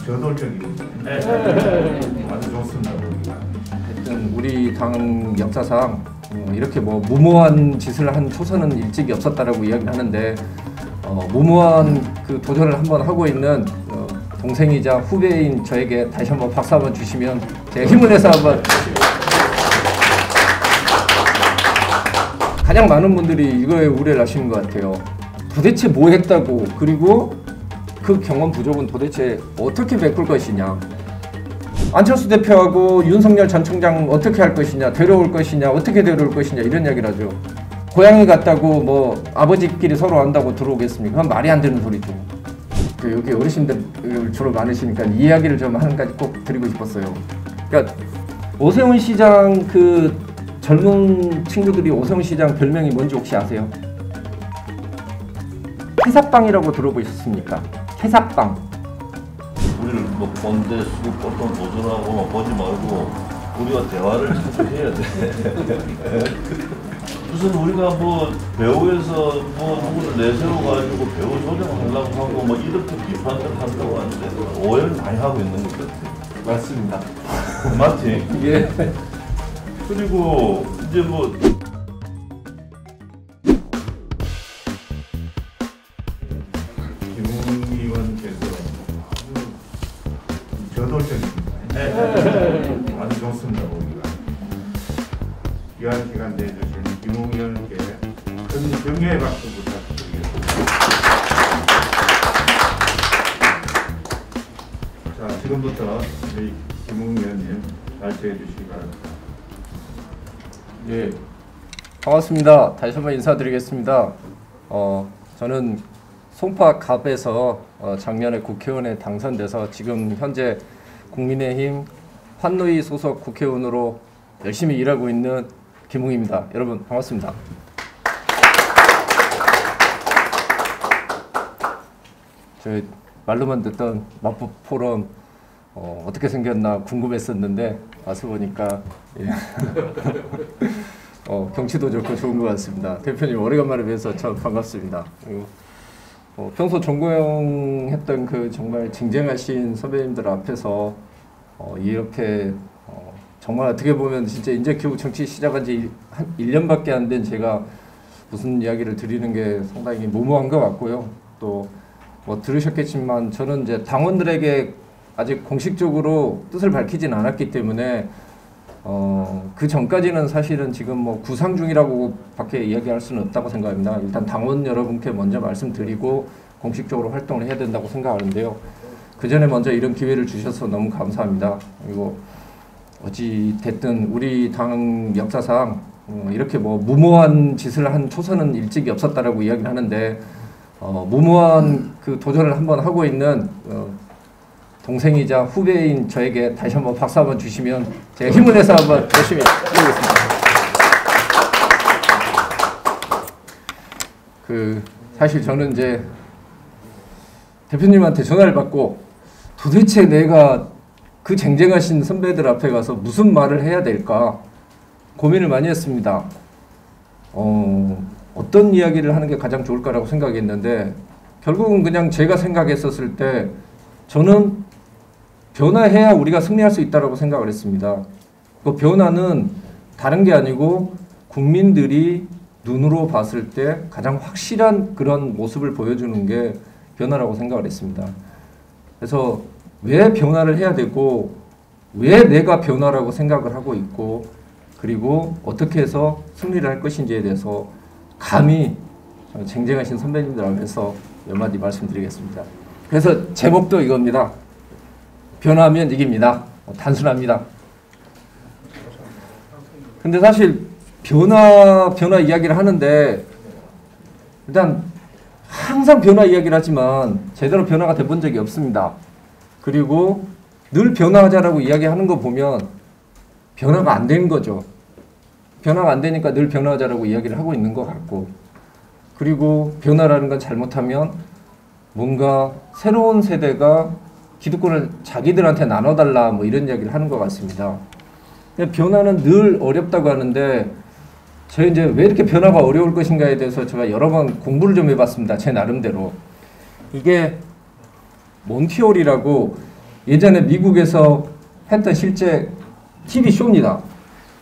저돌적인 아주 좋습니다. 하여튼 우리 당 역사상 이렇게 뭐 무모한 짓을 한 초선은 일찍이 없었다라고 이야기를 하는데 무모한 그 도전을 한번 하고 있는 동생이자 후배인 저에게 다시 한번 박수 한번 주시면 제가 힘을 내서 한번 가장 많은 분들이 이거에 우려를 하시는 것 같아요. 도대체 뭐 했다고, 그리고 그 경험 부족은 도대체 어떻게 메꿀 것이냐, 안철수 대표하고 윤석열 전 총장 어떻게 할 것이냐, 데려올 것이냐, 어떻게 데려올 것이냐, 이런 이야기를 하죠. 고향이 같다고 뭐 아버지끼리 서로 안다고 들어오겠습니까? 그건 말이 안 되는 소리죠. 여기 어르신들 주로 많으시니까 이 이야기를 좀 한 가지 꼭 드리고 싶었어요. 그러니까 오세훈 시장, 그 젊은 친구들이 오세훈 시장 별명이 뭔지 혹시 아세요? 캐삭빵이라고 들어보셨습니까? 캐삭빵. 우리를 뭐 본대 수고 보통 보존하고 보지 말고 우리가 대화를 자주 해야 돼. 무슨 우리가 뭐 배우에서 뭐 누구를 내세워가지고 배우 조정하려고 하고 뭐 이렇게 비판을 한다고 하는데 오해를 많이 하고 있는 것 같아. 맞습니다. 맞지? 예. 그리고 이제 뭐 김웅 의원께서 저돌적인 아주 좋습니다. 보기가 귀한 시간 내주신 김웅 의원께 큰 격려의 박수 부탁드리겠습니다. 자, 지금부터 우리 김웅 의원님 발표해 주시기 바랍니다. 예, 반갑습니다. 다시 한번 인사드리겠습니다. 저는 송파갑에서 작년에 국회의원에 당선돼서 지금 현재 국민의힘 환노위 소속 국회의원으로 열심히 일하고 있는 김웅입니다. 여러분 반갑습니다. 저희 말로만 듣던 마포 포럼 어떻게 생겼나 궁금했었는데 와서 보니까 예. 경치도 좋고 좋은 것 같습니다. 대표님 오래간만에 뵈서 참 반갑습니다. 그리고 평소 전고영 했던 그 정말 쟁쟁하신 선배님들 앞에서 이렇게 정말 어떻게 보면 진짜 이제 겨우 정치 시작한 지 한 1년밖에 안 된 제가 무슨 이야기를 드리는 게 상당히 무모한 것 같고요. 또 뭐 들으셨겠지만 저는 이제 당원들에게 아직 공식적으로 뜻을 밝히진 않았기 때문에 그 전까지는 사실은 지금 뭐 구상 중이라고 밖에 이야기할 수는 없다고 생각합니다. 일단 당원 여러분께 먼저 말씀드리고 공식적으로 활동을 해야 된다고 생각하는데요. 그 전에 먼저 이런 기회를 주셔서 너무 감사합니다. 그리고 어찌 됐든 우리 당 역사상 이렇게 뭐 무모한 짓을 한 초선은 일찍이 없었다라고 이야기를 하는데 무모한 그 도전을 한번 하고 있는 동생이자 후배인 저에게 다시 한번 박수 한번 주시면 제가 힘을 내서 한번 열심히 해보겠습니다. 사실 저는 이제 대표님한테 전화를 받고 도대체 내가 그 쟁쟁하신 선배들 앞에 가서 무슨 말을 해야 될까 고민을 많이 했습니다. 어떤 이야기를 하는 게 가장 좋을까라고 생각했는데 결국은 그냥 제가 생각했었을 때 저는 변화해야 우리가 승리할 수 있다고 생각을 했습니다. 그 변화는 다른 게 아니고 국민들이 눈으로 봤을 때 가장 확실한 그런 모습을 보여주는 게 변화라고 생각을 했습니다. 그래서 왜 변화를 해야 되고 왜 내가 변화라고 생각을 하고 있고 그리고 어떻게 해서 승리를 할 것인지에 대해서 감히 쟁쟁하신 선배님들 앞에서 몇 마디 말씀드리겠습니다. 그래서 제목도 이겁니다. 변화하면 이깁니다. 단순합니다. 근데 사실 변화 이야기를 하는데 일단 항상 변화 이야기를 하지만 제대로 변화가 돼 본 적이 없습니다. 그리고 늘 변화하자라고 이야기하는 거 보면 변화가 안 되는 거죠. 변화가 안 되니까 늘 변화하자라고 이야기를 하고 있는 것 같고 그리고 변화라는 건 잘못하면 뭔가 새로운 세대가 기득권을 자기들한테 나눠달라 뭐 이런 이야기를 하는 것 같습니다. 변화는 늘 어렵다고 하는데 제가 이제 왜 이렇게 변화가 어려울 것인가에 대해서 제가 여러 번 공부를 좀 해봤습니다. 제 나름대로. 이게 몬티올이라고 예전에 미국에서 했던 실제 TV 쇼입니다.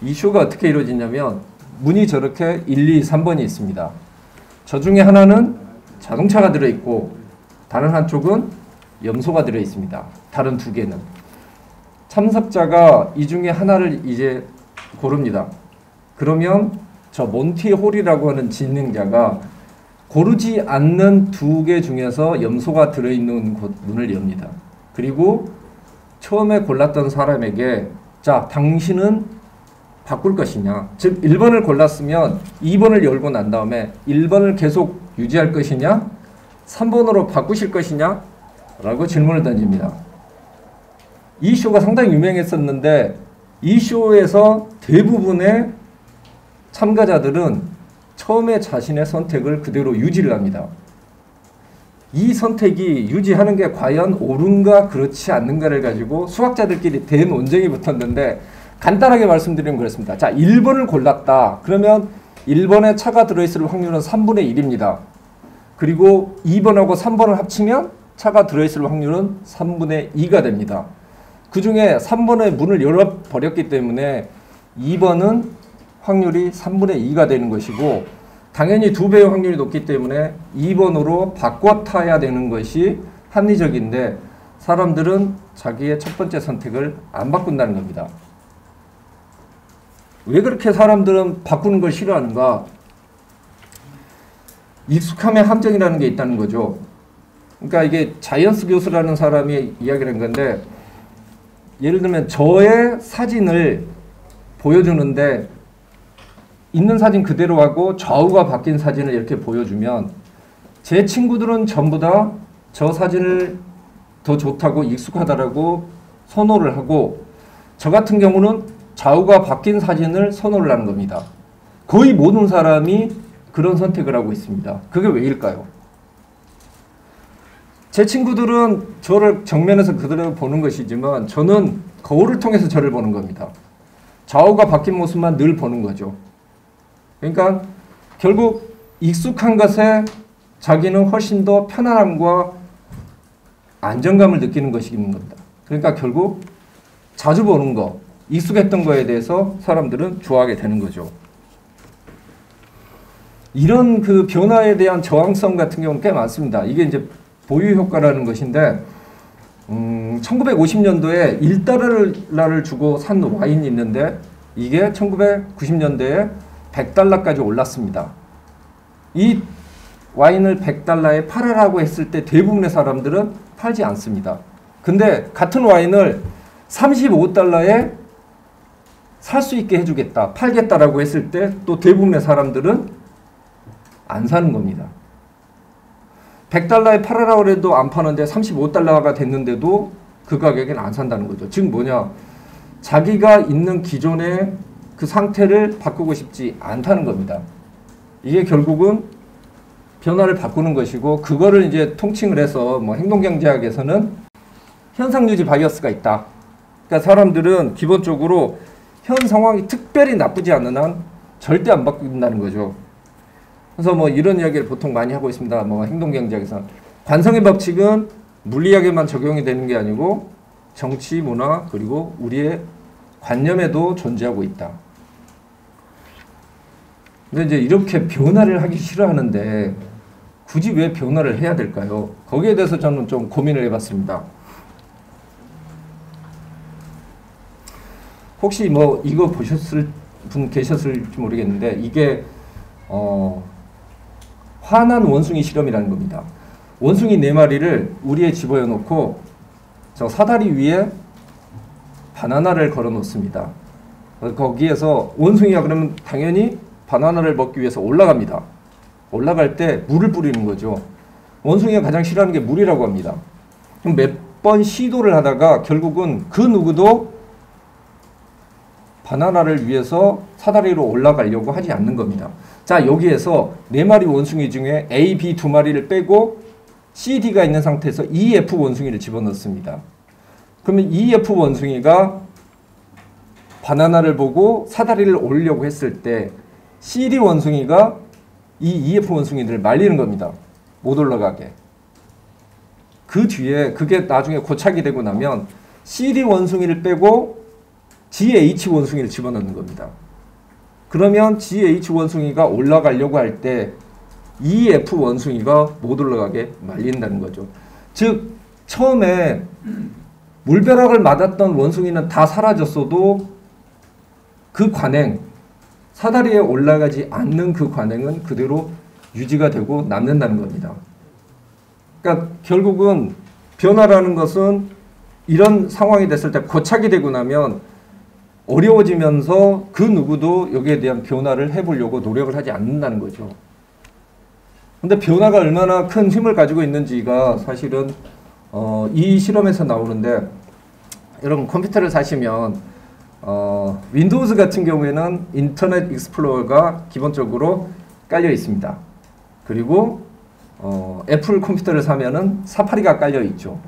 이 쇼가 어떻게 이루어지냐면 문이 저렇게 1, 2, 3번이 있습니다. 저 중에 하나는 자동차가 들어있고 다른 한쪽은 염소가 들어있습니다. 다른 두 개는. 참석자가 이 중에 하나를 이제 고릅니다. 그러면 저 몬티홀이라고 하는 진행자가 고르지 않는 두 개 중에서 염소가 들어있는 곳 문을 엽니다. 그리고 처음에 골랐던 사람에게 자, 당신은 바꿀 것이냐. 즉 1번을 골랐으면 2번을 열고 난 다음에 1번을 계속 유지할 것이냐 3번으로 바꾸실 것이냐 라고 질문을 던집니다. 이 쇼가 상당히 유명했었는데 이 쇼에서 대부분의 참가자들은 처음에 자신의 선택을 그대로 유지를 합니다. 이 선택이 유지하는 게 과연 옳은가 그렇지 않는가를 가지고 수학자들끼리 대논쟁이 붙었는데 간단하게 말씀드리면 그렇습니다. 자, 1번을 골랐다. 그러면 1번에 차가 들어있을 확률은 3분의 1입니다. 그리고 2번하고 3번을 합치면 차가 들어있을 확률은 3분의 2가 됩니다. 그 중에 3번의 문을 열어버렸기 때문에 2번은 확률이 3분의 2가 되는 것이고 당연히 2배의 확률이 높기 때문에 2번으로 바꿔 타야 되는 것이 합리적인데 사람들은 자기의 첫 번째 선택을 안 바꾼다는 겁니다. 왜 그렇게 사람들은 바꾸는 걸 싫어하는가? 익숙함의 함정이라는 게 있다는 거죠. 그러니까 이게 자이언스 교수라는 사람이 이야기를 한 건데 예를 들면 저의 사진을 보여주는데 있는 사진 그대로 하고 좌우가 바뀐 사진을 이렇게 보여주면 제 친구들은 전부 다 저 사진을 더 좋다고 익숙하다라고 선호를 하고 저 같은 경우는 좌우가 바뀐 사진을 선호를 하는 겁니다. 거의 모든 사람이 그런 선택을 하고 있습니다. 그게 왜일까요? 제 친구들은 저를 정면에서 그대로 보는 것이지만 저는 거울을 통해서 저를 보는 겁니다. 좌우가 바뀐 모습만 늘 보는 거죠. 그러니까 결국 익숙한 것에 자기는 훨씬 더 편안함과 안정감을 느끼는 것이 있는 겁니다. 그러니까 결국 자주 보는 거, 익숙했던 거에 대해서 사람들은 좋아하게 되는 거죠. 이런 그 변화에 대한 저항성 같은 경우는 꽤 많습니다. 이게 이제 보유 효과라는 것인데 1950년도에 1달러를 주고 산 와인이 있는데 이게 1990년대에 100달러까지 올랐습니다. 이 와인을 100달러에 팔아라고 했을 때 대부분의 사람들은 팔지 않습니다. 근데 같은 와인을 35달러에 살 수 있게 해주겠다, 팔겠다라고 했을 때 또 대부분의 사람들은 안 사는 겁니다. 100달러에 팔아라고 해도 안 파는데 35달러가 됐는데도 그 가격엔 안 산다는 거죠. 즉 뭐냐, 자기가 있는 기존의 그 상태를 바꾸고 싶지 않다는 겁니다. 이게 결국은 변화를 바꾸는 것이고 그거를 이제 통칭을 해서 뭐 행동경제학에서는 현상유지 바이어스가 있다. 그러니까 사람들은 기본적으로 현 상황이 특별히 나쁘지 않은 한 절대 안 바뀐다는 거죠. 그래서 뭐 이런 이야기를 보통 많이 하고 있습니다. 뭐 행동경제학에서 관성의 법칙은 물리학에만 적용이 되는 게 아니고 정치, 문화 그리고 우리의 관념에도 존재하고 있다. 근데 이제 이렇게 변화를 하기 싫어하는데 굳이 왜 변화를 해야 될까요? 거기에 대해서 저는 좀 고민을 해봤습니다. 혹시 뭐 이거 보셨을 분 계셨을지 모르겠는데 이게 화난 원숭이 실험이라는 겁니다. 원숭이 4마리를 우리에 집어여 놓고 저 사다리 위에 바나나를 걸어 놓습니다. 거기에서 원숭이가 그러면 당연히 바나나를 먹기 위해서 올라갑니다. 올라갈 때 물을 뿌리는 거죠. 원숭이가 가장 싫어하는 게 물이라고 합니다. 그럼 몇 번 시도를 하다가 결국은 그 누구도 바나나를 위해서 사다리로 올라가려고 하지 않는 겁니다. 자, 여기에서 4마리 원숭이 중에 A, B 2마리를 빼고 C, D가 있는 상태에서 E, F 원숭이를 집어넣습니다. 그러면 E, F 원숭이가 바나나를 보고 사다리를 올리려고 했을 때 C, D 원숭이가 이 E, F 원숭이들을 말리는 겁니다. 못 올라가게. 그 뒤에 그게 나중에 고착이 되고 나면 CD 원숭이를 빼고 GH 원숭이를 집어넣는 겁니다. 그러면 GH 원숭이가 올라가려고 할 때 EF 원숭이가 못 올라가게 말린다는 거죠. 즉 처음에 물벼락을 맞았던 원숭이는 다 사라졌어도 그 관행, 사다리에 올라가지 않는 그 관행은 그대로 유지가 되고 남는다는 겁니다. 그러니까 결국은 변화라는 것은 이런 상황이 됐을 때 고착이 되고 나면 어려워지면서 그 누구도 여기에 대한 변화를 해보려고 노력을 하지 않는다는 거죠. 근데 변화가 얼마나 큰 힘을 가지고 있는지가 사실은 이 실험에서 나오는데, 여러분 컴퓨터를 사시면 윈도우즈 같은 경우에는 인터넷 익스플로러가 기본적으로 깔려 있습니다. 그리고 애플 컴퓨터를 사면은 사파리가 깔려 있죠.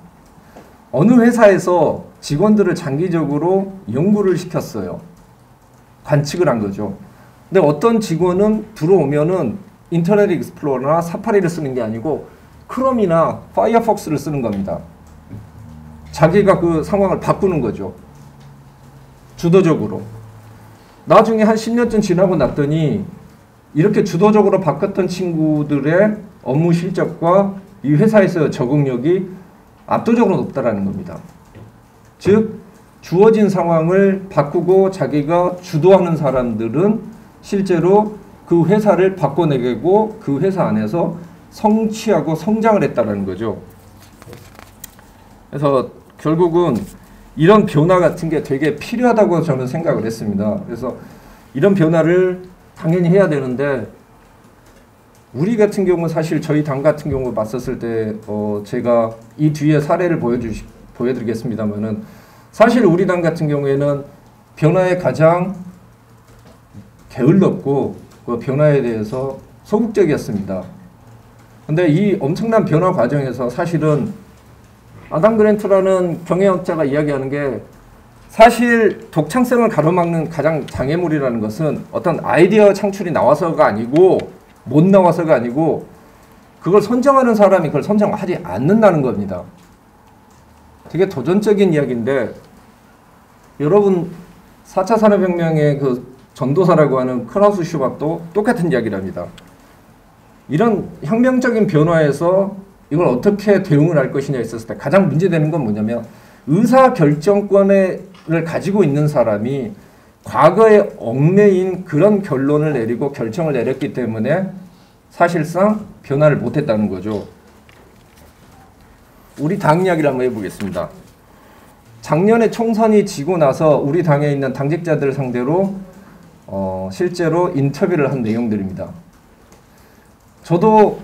어느 회사에서 직원들을 장기적으로 연구를 시켰어요. 관측을 한 거죠. 근데 어떤 직원은 들어오면은 인터넷 익스플로러나 사파리를 쓰는 게 아니고 크롬이나 파이어폭스를 쓰는 겁니다. 자기가 그 상황을 바꾸는 거죠. 주도적으로. 나중에 한 10년쯤 지나고 났더니 이렇게 주도적으로 바꿨던 친구들의 업무 실적과 이 회사에서의 적응력이 압도적으로 높다라는 겁니다. 즉 주어진 상황을 바꾸고 자기가 주도하는 사람들은 실제로 그 회사를 바꿔내고 그 회사 안에서 성취하고 성장을 했다는 거죠. 그래서 결국은 이런 변화 같은 게 되게 필요하다고 저는 생각을 했습니다. 그래서 이런 변화를 당연히 해야 되는데, 우리 같은 경우 사실 저희 당 같은 경우 봤었을 때 제가 이 뒤에 사례를 보여드리겠습니다만은, 사실 우리 당 같은 경우에는 변화에 가장 게을렀고 그 변화에 대해서 소극적이었습니다. 근데 이 엄청난 변화 과정에서 사실은 아담 그랜트라는 경영학자가 이야기하는 게, 사실 독창성을 가로막는 가장 장애물이라는 것은 어떤 아이디어 창출이 나와서가 아니고, 못 나와서가 아니고, 그걸 선정하는 사람이 그걸 선정하지 않는다는 겁니다. 되게 도전적인 이야기인데, 여러분 4차 산업혁명의 그 전도사라고 하는 클라우스 슈밥도 똑같은 이야기를 합니다. 이런 혁명적인 변화에서 이걸 어떻게 대응을 할 것이냐에 있었을 때 가장 문제되는 건 뭐냐면, 의사결정권을 가지고 있는 사람이 과거에 얽매인 그런 결론을 내리고 결정을 내렸기 때문에 사실상 변화를 못했다는 거죠. 우리 당 이야기를 한번 해보겠습니다. 작년에 총선이 지고 나서 우리 당에 있는 당직자들을 상대로 실제로 인터뷰를 한 내용들입니다. 저도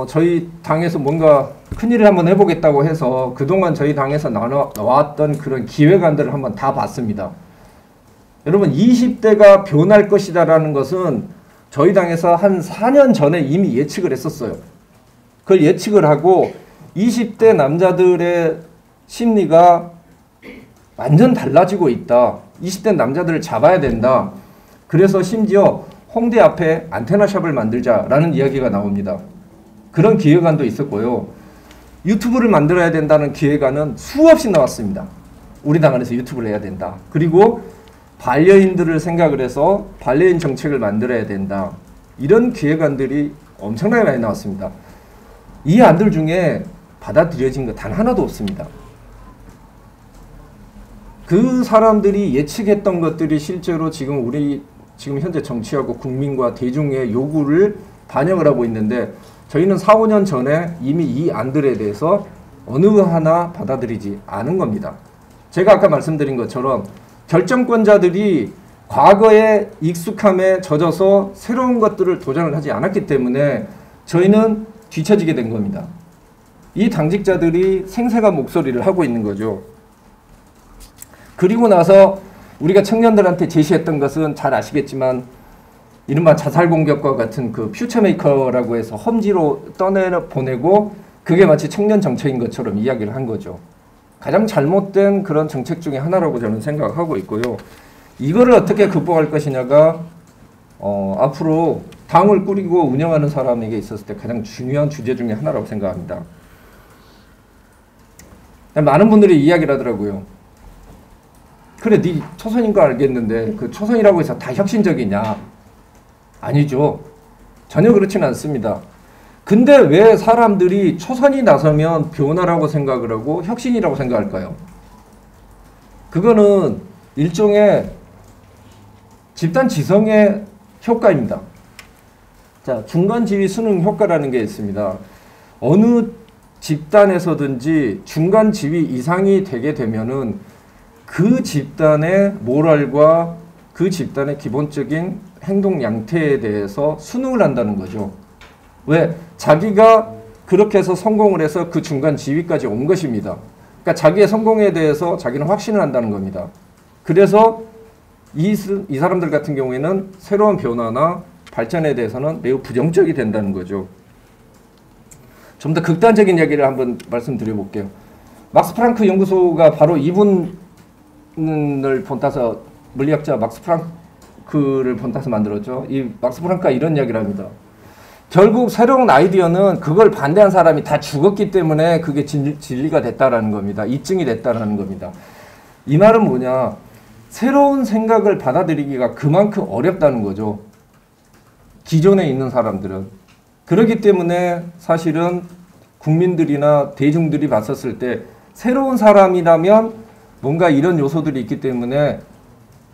저희 당에서 뭔가 큰일을 한번 해보겠다고 해서 그동안 저희 당에서 나왔던 그런 기획안들을 한번 다 봤습니다. 여러분 20대가 변할 것이다라는 것은 저희 당에서 한 4년 전에 이미 예측을 했었어요. 그걸 예측을 하고 20대 남자들의 심리가 완전 달라지고 있다. 20대 남자들을 잡아야 된다. 그래서 심지어 홍대 앞에 안테나샵을 만들자라는 이야기가 나옵니다. 그런 기획안도 있었고요. 유튜브를 만들어야 된다는 기획안은 수없이 나왔습니다. 우리 당 안에서 유튜브를 해야 된다. 그리고 반려인들을 생각을 해서 반려인 정책을 만들어야 된다. 이런 기획안들이 엄청나게 많이 나왔습니다. 이 안들 중에 받아들여진 거 단 하나도 없습니다. 그 사람들이 예측했던 것들이 실제로 지금 현재 정치하고 국민과 대중의 요구를 반영을 하고 있는데, 저희는 4, 5년 전에 이미 이 안들에 대해서 어느 하나 받아들이지 않은 겁니다. 제가 아까 말씀드린 것처럼 결정권자들이 과거의 익숙함에 젖어서 새로운 것들을 도전을 하지 않았기 때문에 저희는 뒤처지게 된 겁니다. 이 당직자들이 생생한 목소리를 하고 있는 거죠. 그리고 나서 우리가 청년들한테 제시했던 것은 잘 아시겠지만 이른바 자살 공격과 같은 그 퓨처메이커라고 해서 험지로 떠내보내고 그게 마치 청년 정책인 것처럼 이야기를 한 거죠. 가장 잘못된 그런 정책 중에 하나라고 저는 생각하고 있고요. 이거를 어떻게 극복할 것이냐가 앞으로 당을 꾸리고 운영하는 사람에게 있었을 때 가장 중요한 주제 중에 하나라고 생각합니다. 많은 분들이 이야기를 하더라고요. 그래, 네 초선인 거 알겠는데 그 초선이라고 해서 다 혁신적이냐? 아니죠. 전혀 그렇지는 않습니다. 근데 왜 사람들이 초선이 나서면 변화라고 생각을 하고 혁신이라고 생각할까요? 그거는 일종의 집단 지성의 효과입니다. 자, 중간 지위 수능 효과라는 게 있습니다. 어느 집단에서든지 중간 지위 이상이 되게 되면은 그 집단의 모랄과 그 집단의 기본적인 행동 양태에 대해서 수능을 한다는 거죠. 왜? 자기가 그렇게 해서 성공을 해서 그 중간 지위까지 온 것입니다. 그러니까 자기의 성공에 대해서 자기는 확신을 한다는 겁니다. 그래서 이 사람들 같은 경우에는 새로운 변화나 발전에 대해서는 매우 부정적이 된다는 거죠. 좀 더 극단적인 이야기를 한번 말씀드려 볼게요. 막스 프랑크 연구소가 바로 이분을 본따서 물리학자 막스 프랑크를 본따서 만들었죠. 이 막스 프랑크가 이런 이야기를 합니다. 결국 새로운 아이디어는 그걸 반대한 사람이 다 죽었기 때문에 그게 진리가 됐다라는 겁니다. 입증이 됐다라는 겁니다. 이 말은 뭐냐? 새로운 생각을 받아들이기가 그만큼 어렵다는 거죠. 기존에 있는 사람들은. 그렇기 때문에 사실은 국민들이나 대중들이 봤었을 때 새로운 사람이라면 뭔가 이런 요소들이 있기 때문에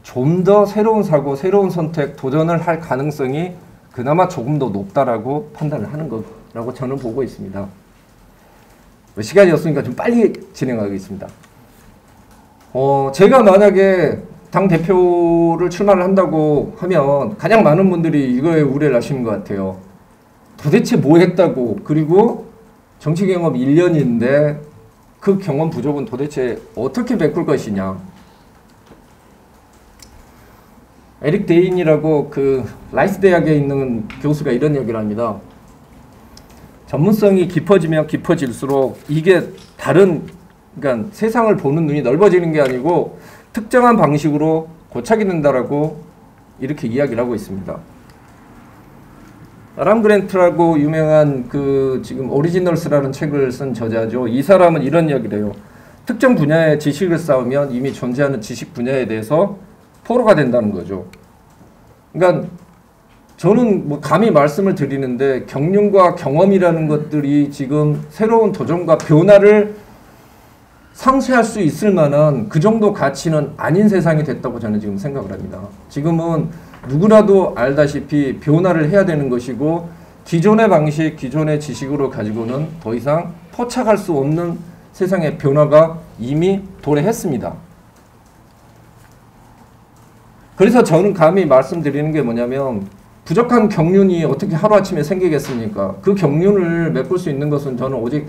좀 더 새로운 사고, 새로운 선택, 도전을 할 가능성이 그나마 조금 더 높다라고 판단을 하는 거라고 저는 보고 있습니다. 시간이 없으니까 좀 빨리 진행하겠습니다. 제가 만약에 당대표를 출마를 한다고 하면 가장 많은 분들이 이거에 우려를 하시는 것 같아요. 도대체 뭐 했다고, 그리고 정치 경험 1년인데 그 경험 부족은 도대체 어떻게 메꿀 것이냐. 에릭 데인이라고 그 라이스 대학에 있는 교수가 이런 얘기를 합니다. 전문성이 깊어지면 깊어질수록 이게 그러니까 세상을 보는 눈이 넓어지는 게 아니고 특정한 방식으로 고착이 된다라고 이렇게 이야기를 하고 있습니다. 람 그랜트라고 유명한 그 지금 오리지널스라는 책을 쓴 저자죠. 이 사람은 이런 이야기를 해요. 특정 분야의 지식을 쌓으면 이미 존재하는 지식 분야에 대해서 포로가 된다는 거죠. 그러니까 저는 뭐 감히 말씀을 드리는데 경륜과 경험이라는 것들이 지금 새로운 도전과 변화를 상쇄할 수 있을 만한 그 정도 가치는 아닌 세상이 됐다고 저는 지금 생각을 합니다. 지금은 누구나도 알다시피 변화를 해야 되는 것이고 기존의 방식, 기존의 지식으로 가지고는 더 이상 포착할 수 없는 세상의 변화가 이미 도래했습니다. 그래서 저는 감히 말씀드리는 게 뭐냐면 부족한 경륜이 어떻게 하루아침에 생기겠습니까? 그 경륜을 메꿀 수 있는 것은 저는 오직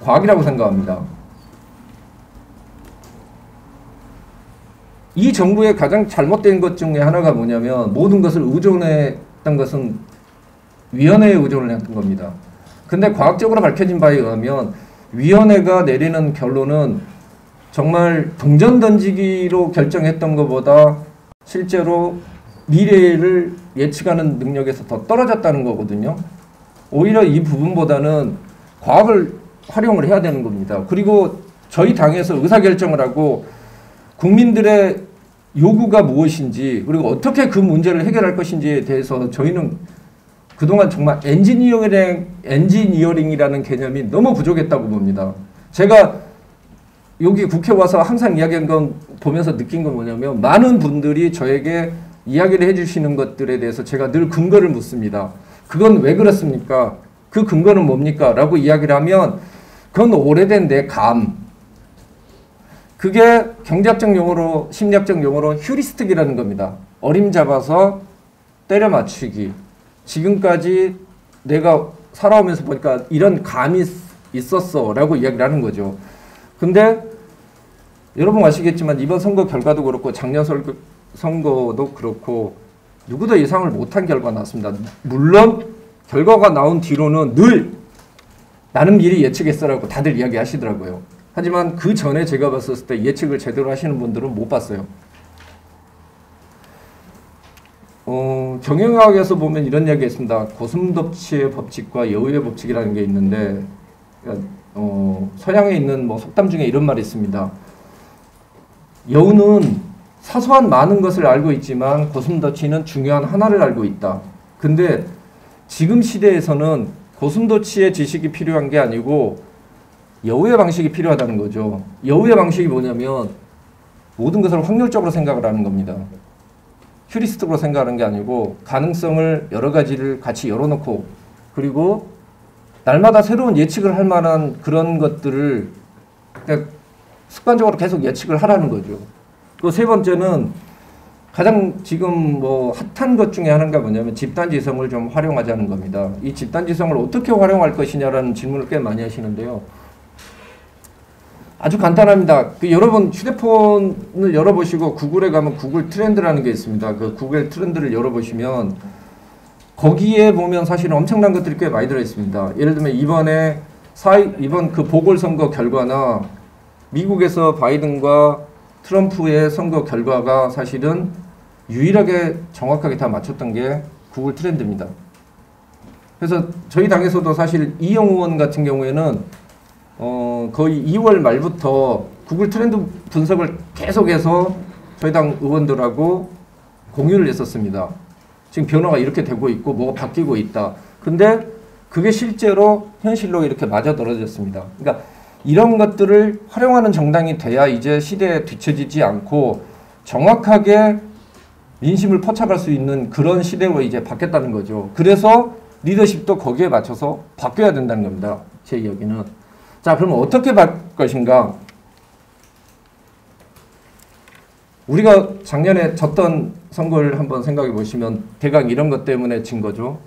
과학이라고 생각합니다. 이 정부의 가장 잘못된 것 중에 하나가 뭐냐면 모든 것을 의존했던 것은 위원회에 의존을 했던 겁니다. 근데 과학적으로 밝혀진 바에 의하면 위원회가 내리는 결론은 정말 동전 던지기로 결정했던 것보다 실제로 미래를 예측하는 능력에서 더 떨어졌다는 거거든요. 오히려 이 부분보다는 과학을 활용을 해야 되는 겁니다. 그리고 저희 당에서 의사결정을 하고 국민들의 요구가 무엇인지 그리고 어떻게 그 문제를 해결할 것인지에 대해서 저희는 그동안 정말 엔지니어링이라는 개념이 너무 부족했다고 봅니다. 제가 여기 국회 와서 항상 이야기한 건 보면서 느낀 건 뭐냐면 많은 분들이 저에게 이야기를 해주시는 것들에 대해서 제가 늘 근거를 묻습니다. 그건 왜 그렇습니까? 그 근거는 뭡니까? 라고 이야기를 하면 그건 오래된 내 감. 그게 경제학적 용어로 심리학적 용어로 휴리스틱이라는 겁니다. 어림잡아서 때려 맞추기. 지금까지 내가 살아오면서 보니까 이런 감이 있었어 라고 이야기를 하는 거죠. 근데 여러분 아시겠지만 이번 선거 결과도 그렇고 작년 선거도 그렇고 누구도 예상을 못한 결과가 나왔습니다. 물론 결과가 나온 뒤로는 늘 나는 미리 예측했어라고 다들 이야기하시더라고요. 하지만 그 전에 제가 봤었을 때 예측을 제대로 하시는 분들은 못 봤어요. 경영학에서 보면 이런 이야기가 있습니다. 고슴도치의 법칙과 여우의 법칙이라는 게 있는데 그러니까 서양에 있는 뭐 속담 중에 이런 말이 있습니다. 여우는 사소한 많은 것을 알고 있지만 고슴도치는 중요한 하나를 알고 있다. 근데 지금 시대에서는 고슴도치의 지식이 필요한 게 아니고 여우의 방식이 필요하다는 거죠. 여우의 방식이 뭐냐면 모든 것을 확률적으로 생각을 하는 겁니다. 휴리스틱으로 생각하는 게 아니고 가능성을 여러 가지를 같이 열어놓고 그리고 날마다 새로운 예측을 할 만한 그런 것들을 그냥 습관적으로 계속 예측을 하라는 거죠. 또 세 번째는 가장 지금 뭐 핫한 것 중에 하나가 뭐냐면 집단지성을 좀 활용하자는 겁니다. 이 집단지성을 어떻게 활용할 것이냐라는 질문을 꽤 많이 하시는데요. 아주 간단합니다. 여러분 휴대폰을 열어보시고 구글에 가면 구글 트렌드라는 게 있습니다. 그 구글 트렌드를 열어보시면 거기에 보면 사실은 엄청난 것들이 꽤 많이 들어있습니다. 예를 들면 이번 그 보궐선거 결과나 미국에서 바이든과 트럼프의 선거 결과가 사실은 유일하게 정확하게 다 맞췄던 게 구글 트렌드입니다. 그래서 저희 당에서도 사실 이영 의원 같은 경우에는 거의 2월 말부터 구글 트렌드 분석을 계속해서 저희 당 의원들하고 공유를 했었습니다. 지금 변화가 이렇게 되고 있고 뭐가 바뀌고 있다. 근데 그게 실제로 현실로 이렇게 맞아떨어졌습니다. 그러니까 이런 것들을 활용하는 정당이 돼야 이제 시대에 뒤처지지 않고 정확하게 민심을 포착할 수 있는 그런 시대로 이제 바뀌었다는 거죠. 그래서 리더십도 거기에 맞춰서 바뀌어야 된다는 겁니다. 제 이야기는. 자, 그럼 어떻게 바뀔 것인가? 우리가 작년에 졌던 선거를 한번 생각해 보시면 대강 이런 것 때문에 진 거죠.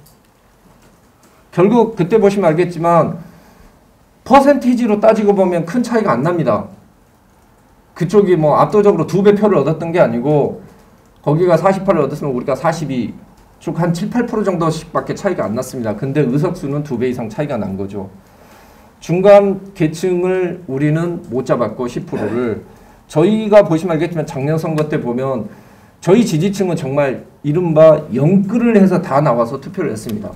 결국 그때 보시면 알겠지만 퍼센티지로 따지고 보면 큰 차이가 안 납니다. 그쪽이 뭐 압도적으로 2배 표를 얻었던 게 아니고 거기가 48을 얻었으면 우리가 42, 쭉 한 7, 8% 정도씩밖에 차이가 안 났습니다. 근데 의석수는 2배 이상 차이가 난 거죠. 중간 계층을 우리는 못 잡았고 10%를 저희가 보시면 알겠지만 작년 선거 때 보면 저희 지지층은 정말 이른바 영끌을 해서 다 나와서 투표를 했습니다.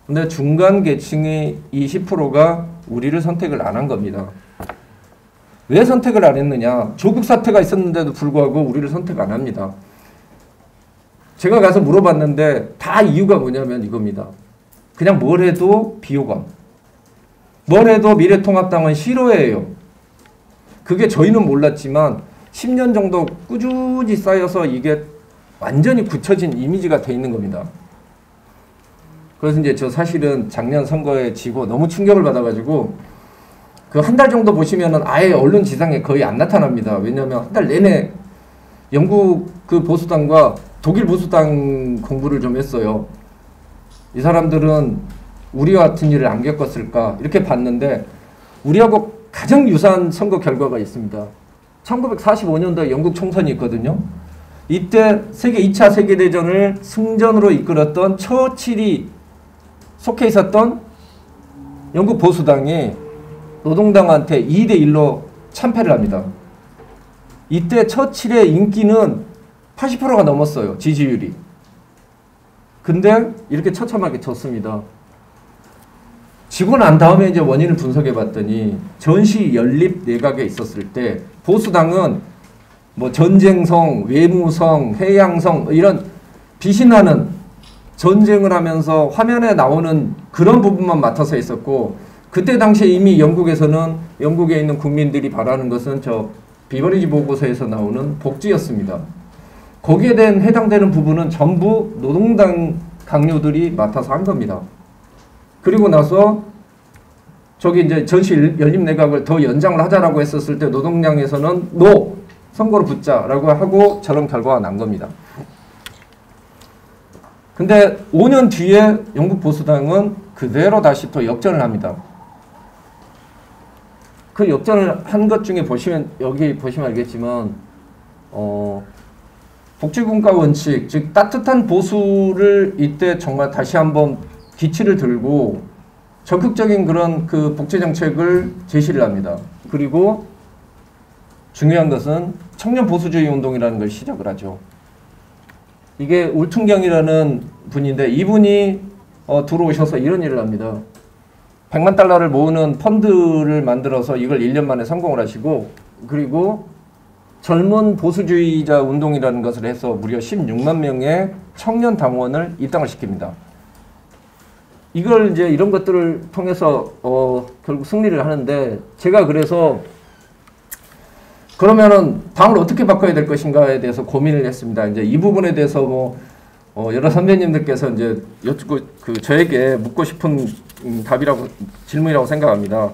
근데 중간 계층의 이 10%가 우리를 선택을 안 한 겁니다. 왜 선택을 안 했느냐? 조국 사태가 있었는데도 불구하고 우리를 선택 안 합니다. 제가 가서 물어봤는데 다 이유가 뭐냐면 이겁니다. 그냥 뭘 해도 비호감. 뭘 해도 미래통합당은 싫어해요. 그게 저희는 몰랐지만 10년 정도 꾸준히 쌓여서 이게 완전히 굳혀진 이미지가 돼 있는 겁니다. 그래서 이제 저 사실은 작년 선거에 지고 너무 충격을 받아가지고 그 한 달 정도 보시면은 아예 언론 지상에 거의 안 나타납니다. 왜냐하면 한 달 내내 영국 그 보수당과 독일 보수당 공부를 좀 했어요. 이 사람들은 우리와 같은 일을 안 겪었을까 이렇게 봤는데 우리하고 가장 유사한 선거 결과가 있습니다. 1945년도에 영국 총선이 있거든요. 이때 2차 세계대전을 승전으로 이끌었던 처칠이 속해 있었던 영국 보수당이 노동당한테 2대1로 참패를 합니다. 이때 처칠의 인기는 80%가 넘었어요. 지지율이. 근데 이렇게 처참하게 졌습니다. 지고 난 다음에 이제 원인을 분석해 봤더니 전시 연립 내각에 있었을 때 보수당은 뭐 전쟁성, 외무성, 해양성 이런 비신하는 전쟁을 하면서 화면에 나오는 그런 부분만 맡아서 있었고 그때 당시에 이미 영국에서는 영국에 있는 국민들이 바라는 것은 저 비버리지 보고서에서 나오는 복지였습니다. 거기에 대한 해당되는 부분은 전부 노동당 강요들이 맡아서 한 겁니다. 그리고 나서 저기 이제 전시 연립 내각을 더 연장을 하자라고 했었을 때 노동당에서는 노! 선거로 붙자라고 하고 저런 결과가 난 겁니다. 근데 5년 뒤에 영국 보수당은 그대로 다시 또 역전을 합니다. 그 역전을 한 것 중에 보시면 여기 보시면 알겠지만 복지국가 원칙 즉 따뜻한 보수를 이때 정말 다시 한번 기치를 들고 적극적인 그런 그 복지 정책을 제시를 합니다. 그리고 중요한 것은 청년 보수주의 운동이라는 걸 시작을 하죠. 이게 울퉁경이라는 분인데 이분이 들어오셔서 이런 일을 합니다. 100만 달러를 모으는 펀드를 만들어서 이걸 1년 만에 성공을 하시고, 그리고 젊은 보수주의자 운동이라는 것을 해서 무려 16만 명의 청년 당원을 입당을 시킵니다. 이걸 이제 이런 것들을 통해서 결국 승리를 하는데, 제가 그래서 그러면은 당을 어떻게 바꿔야 될 것인가에 대해서 고민을 했습니다. 이제 이 부분에 대해서 뭐 여러 선배님들께서 이제 여쭙고 저에게 묻고 싶은 질문이라고 생각합니다.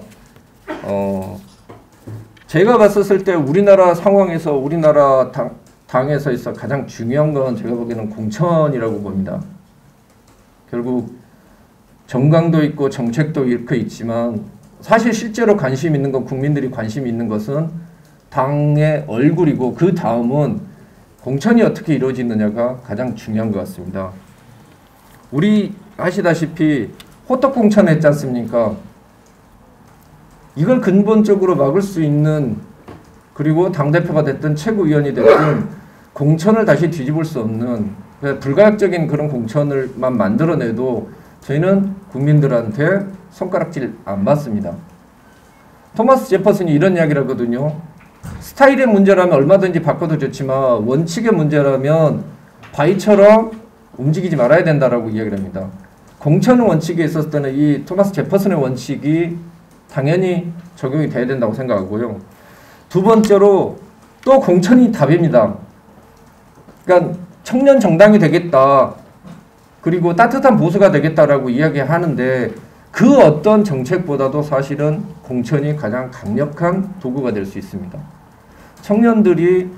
제가 봤었을 때 우리나라 상황에서 우리나라 당에서 있어 가장 중요한 건 제가 보기에는 공천이라고 봅니다. 결국 정강도 있고 정책도 이렇게 있지만 사실 실제로 관심 있는 건, 국민들이 관심 있는 것은 당의 얼굴이고, 그 다음은 공천이 어떻게 이루어지느냐가 가장 중요한 것 같습니다. 우리 아시다시피 호떡 공천했지 않습니까? 이걸 근본적으로 막을 수 있는, 그리고 당대표가 됐든 최고위원이 됐든 공천을 다시 뒤집을 수 없는 불가역적인 그런 공천을만 만들어내도 저희는 국민들한테 손가락질 안 받습니다. 토마스 제퍼슨이 이런 이야기를 하거든요. 스타일의 문제라면 얼마든지 바꿔도 좋지만 원칙의 문제라면 바위처럼 움직이지 말아야 된다라고 이야기를 합니다. 공천 원칙에 있었을 때는 이 토마스 제퍼슨의 원칙이 당연히 적용이 돼야 된다고 생각하고요. 두 번째로 또 공천이 답입니다. 그러니까 청년 정당이 되겠다, 그리고 따뜻한 보수가 되겠다라고 이야기하는데, 그 어떤 정책보다도 사실은 공천이 가장 강력한 도구가 될 수 있습니다. 청년들이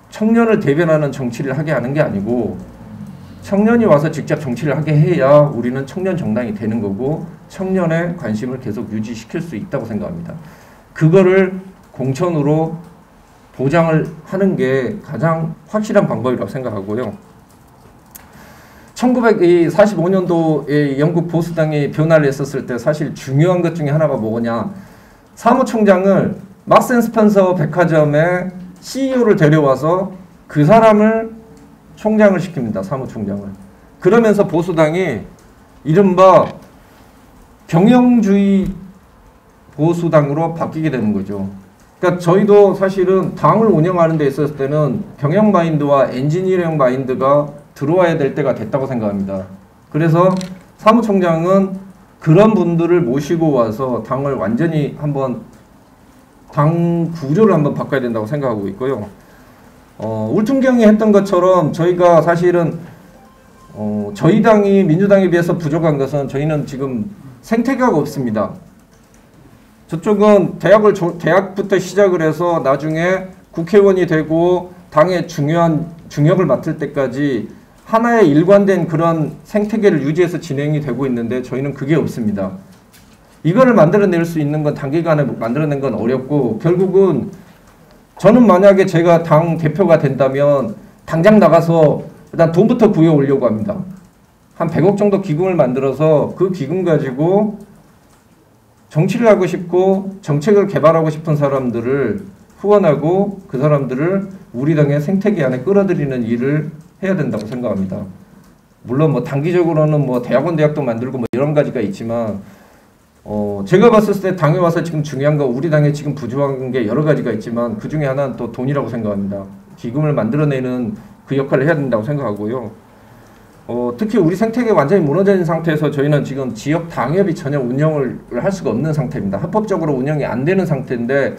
청년을 대변하는 정치를 하게 하는 게 아니고, 청년이 와서 직접 정치를 하게 해야 우리는 청년 정당이 되는 거고, 청년의 관심을 계속 유지시킬 수 있다고 생각합니다. 그거를 공천으로 보장을 하는 게 가장 확실한 방법이라고 생각하고요. 1945년도에 영국 보수당이 변화를 했었을 때 사실 중요한 것 중에 하나가 뭐냐, 사무총장을 막스 앤 스펜서 백화점의 CEO를 데려와서 그 사람을 총장을 시킵니다. 사무총장을. 그러면서 보수당이 이른바 경영주의 보수당으로 바뀌게 되는 거죠. 그러니까 저희도 사실은 당을 운영하는 데 있었을 때는 경영 마인드와 엔지니어링 마인드가 들어와야 될 때가 됐다고 생각합니다. 그래서 사무총장은 그런 분들을 모시고 와서 당을 완전히 한번, 당 구조를 한번 바꿔야 된다고 생각하고 있고요. 울퉁경이 했던 것처럼 저희가 사실은 저희 당이 민주당에 비해서 부족한 것은, 저희는 지금 생태계가 없습니다. 저쪽은 대학부터 시작을 해서 나중에 국회의원이 되고 당의 중요한 중역을 맡을 때까지 하나의 일관된 그런 생태계를 유지해서 진행이 되고 있는데, 저희는 그게 없습니다. 이거를 만들어낼 수 있는 건 단기간에 만들어낸 건 어렵고, 결국은 저는 만약에 제가 당 대표가 된다면 당장 나가서 일단 돈부터 구해 오려고 합니다. 한 100억 정도 기금을 만들어서 그 기금 가지고 정치를 하고 싶고 정책을 개발하고 싶은 사람들을 후원하고 그 사람들을 우리 당의 생태계 안에 끌어들이는 일을 해야 된다고 생각합니다. 물론 뭐 단기적으로는 뭐 대학도 만들고 뭐 여러 가지가 있지만, 제가 봤을 때 당에 와서 지금 중요한 거, 우리 당에 지금 부족한 게 여러 가지가 있지만 그 중에 하나는 또 돈이라고 생각합니다. 기금을 만들어내는 그 역할을 해야 된다고 생각하고요. 특히 우리 생태계가 완전히 무너져 있는 상태에서 저희는 지금 지역 당협이 전혀 운영을 할 수가 없는 상태입니다. 합법적으로 운영이 안 되는 상태인데,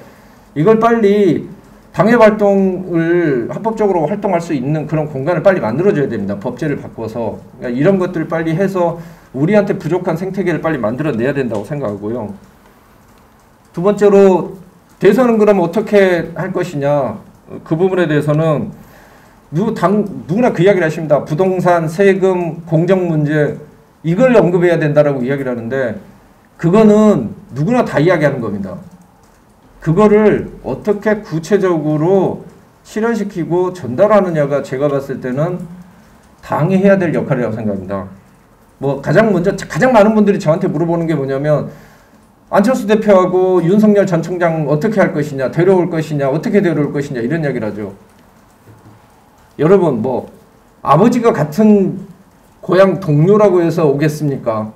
이걸 빨리 당협 활동을 합법적으로 활동할 수 있는 그런 공간을 빨리 만들어줘야 됩니다. 법제를 바꿔서. 그러니까 이런 것들을 빨리 해서 우리한테 부족한 생태계를 빨리 만들어내야 된다고 생각하고요. 두 번째로, 대선은 그럼 어떻게 할 것이냐, 그 부분에 대해서는 누구나 그 이야기를 하십니다. 부동산, 세금, 공정 문제, 이걸 언급해야 된다라고 이야기를 하는데, 그거는 누구나 다 이야기하는 겁니다. 그거를 어떻게 구체적으로 실현시키고 전달하느냐가 제가 봤을 때는 당이 해야 될 역할이라고 생각합니다. 뭐 가장 많은 분들이 저한테 물어보는 게 뭐냐면, 안철수 대표하고 윤석열 전 총장 어떻게 할 것이냐, 데려올 것이냐, 어떻게 데려올 것이냐, 이런 이야기를 하죠. 여러분, 뭐 아버지가 같은 고향 동료라고 해서 오겠습니까?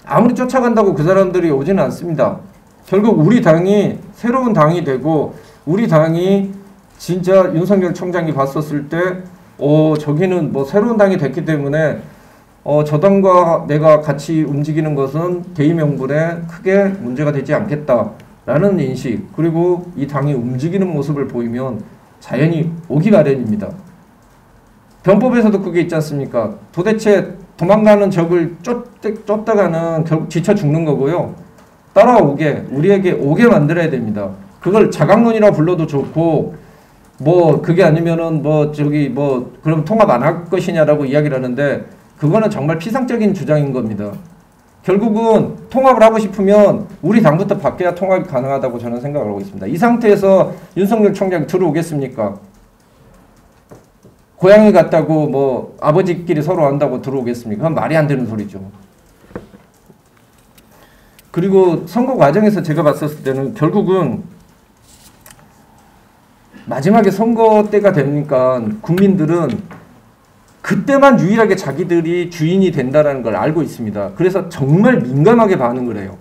아무리 쫓아간다고 그 사람들이 오지는 않습니다. 결국 우리 당이 새로운 당이 되고 우리 당이 진짜 윤석열 총장이 봤었을 때 저기는 뭐 새로운 당이 됐기 때문에 저 당과 내가 같이 움직이는 것은 대의 명분에 크게 문제가 되지 않겠다라는 인식, 그리고 이 당이 움직이는 모습을 보이면 자연히 오기 마련입니다. 병법에서도 그게 있지 않습니까? 도대체 도망가는 적을 쫓다가는 결국 지쳐 죽는 거고요. 따라오게, 우리에게 오게 만들어야 됩니다. 그걸 자강론이라고 불러도 좋고, 뭐 그게 아니면은 그럼 통합 안 할 것이냐라고 이야기를 하는데, 그거는 정말 피상적인 주장인 겁니다. 결국은 통합을 하고 싶으면 우리 당부터 바뀌어야 통합이 가능하다고 저는 생각을 하고 있습니다. 이 상태에서 윤석열 총장이 들어오겠습니까? 고향에 갔다고 뭐 아버지끼리 서로 안다고 들어오겠습니까? 그건 말이 안 되는 소리죠. 그리고 선거 과정에서 제가 봤었을 때는 결국은 마지막에 선거 때가 되니까 국민들은 그때만 유일하게 자기들이 주인이 된다는 걸 알고 있습니다. 그래서 정말 민감하게 반응을 해요.